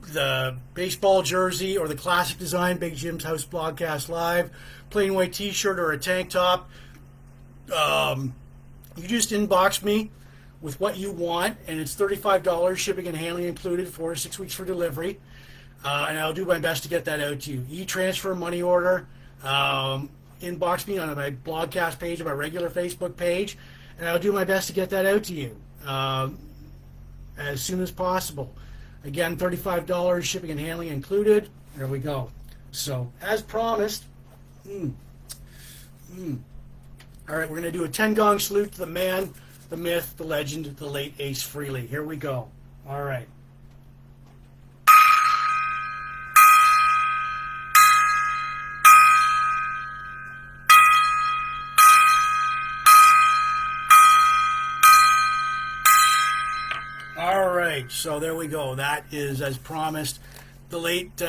the baseball jersey, or the classic design, Big Jim's House Blogcast Live, plain white T-shirt or a tank top. You just inbox me with what you want, and it's $35, shipping and handling included, 4 to 6 weeks for delivery. And I'll do my best to get that out to you. E-transfer, money order. Inbox me on my blogcast page, or my regular Facebook page, and I'll do my best to get that out to you as soon as possible. Again, $35, shipping and handling included. There we go. So, as promised, all right, we're going to do a 10-gong salute to the man, the myth, the legend, the late Ace Frehley. Here we go. All right. All right, so there we go. That is, as promised, the late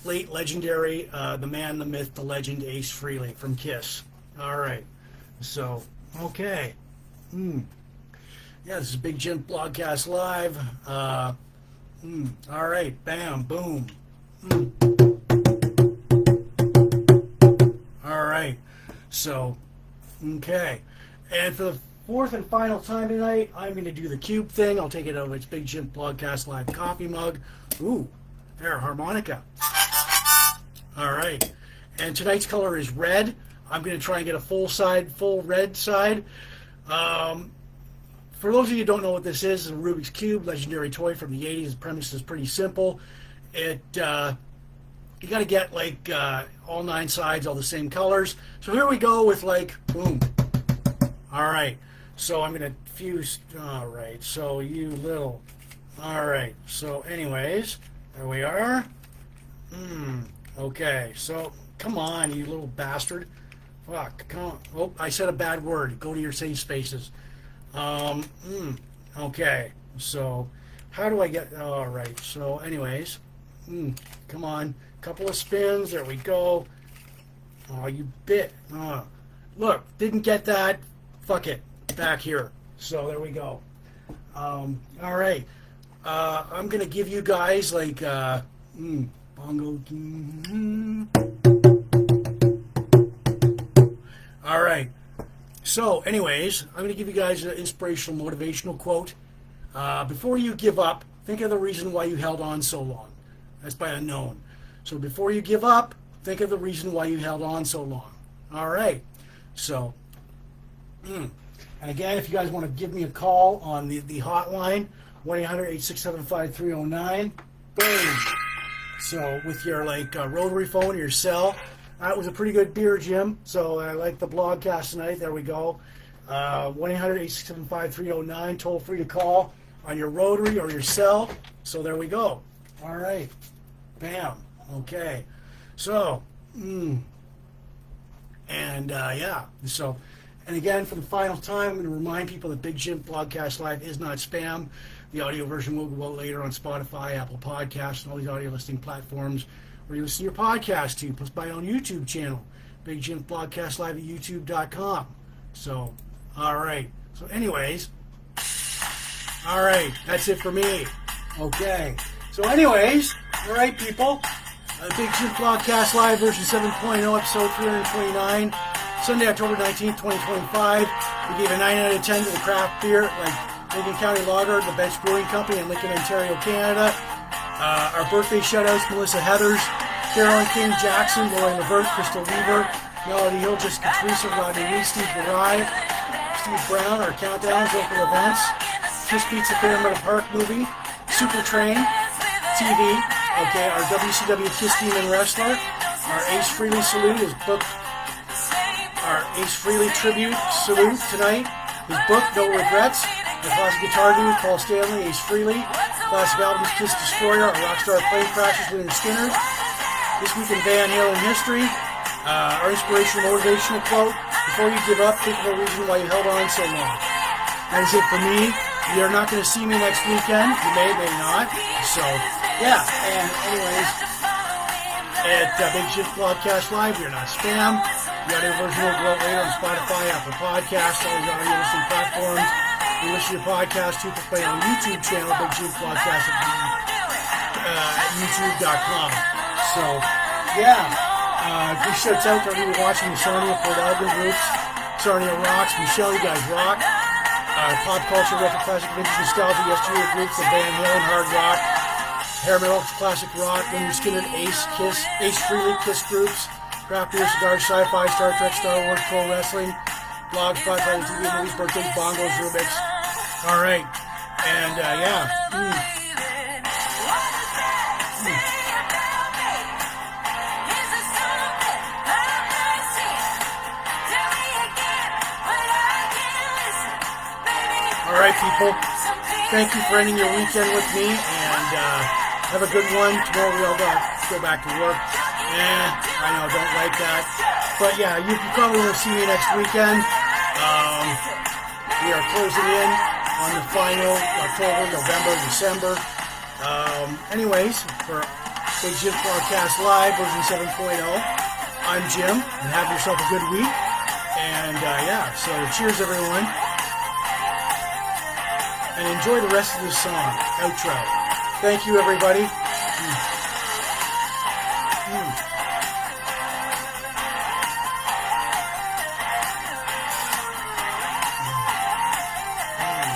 legendary, the man, the myth, the legend, Ace Frehley from KISS. All right, so, okay. Yeah, this is Big Jim Blogcast Live. All right, bam, boom. All right, so, okay. And for the fourth and final time tonight, I'm going to do the cube thing. I'll take it out of its Big Jim Blogcast Live coffee mug. Ooh, there, harmonica. All right. And tonight's color is red. I'm going to try and get a full red side. For those of you who don't know what this is, it's a Rubik's Cube, legendary toy from the 80s. The premise is pretty simple. You got to get like all 9 sides, all the same colors. So here we go with like, boom. All right. So I'm going to fuse. All right. So you little. All right. So anyways, there we are. Okay. So come on, you little bastard. Fuck. Come on. Oh, I said a bad word. Go to your safe spaces. Okay. So how do I get? All right. So anyways, come on. Couple of spins. There we go. Oh, you bit. Look, didn't get that. Fuck it. Back here. So there we go. All right. I'm going to give you guys like bongo. All right. So anyways, I'm going to give you guys an inspirational, motivational quote. Before you give up, think of the reason why you held on so long. That's by Unknown. So before you give up, think of the reason why you held on so long. All right. So, and again, if you guys want to give me a call on the hotline, 1-800-867-5309. Boom. So with your like rotary phone or your cell. That was a pretty good beer, Jim. So I like the blogcast tonight. There we go. 1-800-867-5309. Toll free to call on your rotary or your cell. So there we go. All right. Bam. Okay. So, yeah. So, and again, for the final time, I'm going to remind people that Big Jim Blogcast Live is not spam. The audio version will go out later on Spotify, Apple Podcasts, and all these audio listening platforms where you listen to your podcast to, plus my own YouTube channel, Big Jim Blogcast Live at YouTube.com. So, all right. So, anyways, all right. That's it for me. Okay. So, anyways, all right, people. Big Jim Blogcast Live version 7.0, episode 329, Sunday, October 19th, 2025. We gave a 9 out of 10 to the craft beer, like Lincoln County Lager, the Bench Brewing Company in Lincoln, Ontario, Canada. Our birthday shoutouts: Melissa Heathers, Carolyn King Jackson, Lauren Levert, Crystal Weaver, Melody Hill, Jessica Teresa, Rodney Reed, Steve Barai, Steve Brown, our countdowns, local events, Kiss Beats the Pyramid Park movie, Supertrain TV, okay, our WCW Kiss Demon Wrestler, our Ace Frehley salute is booked, our Ace Frehley tribute salute tonight is booked, No Regrets, our classic guitar dude, Paul Stanley, Ace Frehley, classic albums, Kiss Destroyer, our Rockstar Plane, Crashes-Lynyrd, and Skynyrd. This week in Van Halen history, our inspirational motivational quote, before you give up, think of a reason why you held on so long. That is it for me. You're not going to see me next weekend. You may not. So, yeah. And anyways, at Big Jims Blogcast Live, we're not spam. You got a version will go out later on Spotify, Apple Podcasts, all these audio listening platforms. You listen to your podcast, you can play on the YouTube channel, Big Jims Blogcast at YouTube.com. So, yeah. Big shouts out to everyone watching the Sarnia Port Album groups. Sarnia rocks. Michelle, you guys rock. Pop culture, retro classic, vintage nostalgia, yesteryear groups, the Van Halen, hard rock, hair metal, classic rock, Lynyrd, Skynyrd, Ace, Kiss, Ace Frehley, Kiss groups, craft beer, cigars, sci-fi, Star Trek, Star Wars, pro wrestling, blogs, Spotify, TV, movies, birthdays, bongos, Rubik's. All right, and yeah. Alright, people, thank you for ending your weekend with me, and have a good one. Tomorrow we all got to go back to work. I know, don't like that. But yeah, you probably won't see me next weekend. We are closing in on the final October, November, December. Anyways, for Big Jims Blogcast Live, version 7.0, I'm Jim, and have yourself a good week. And yeah, so cheers, everyone. And enjoy the rest of the song, outro. Thank you, everybody.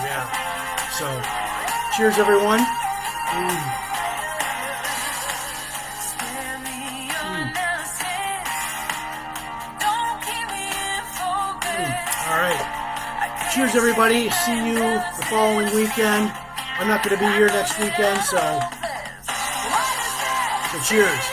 Yeah. So, cheers, everyone. All right. Cheers, everybody. See you the following weekend. I'm not going to be here next weekend, so cheers.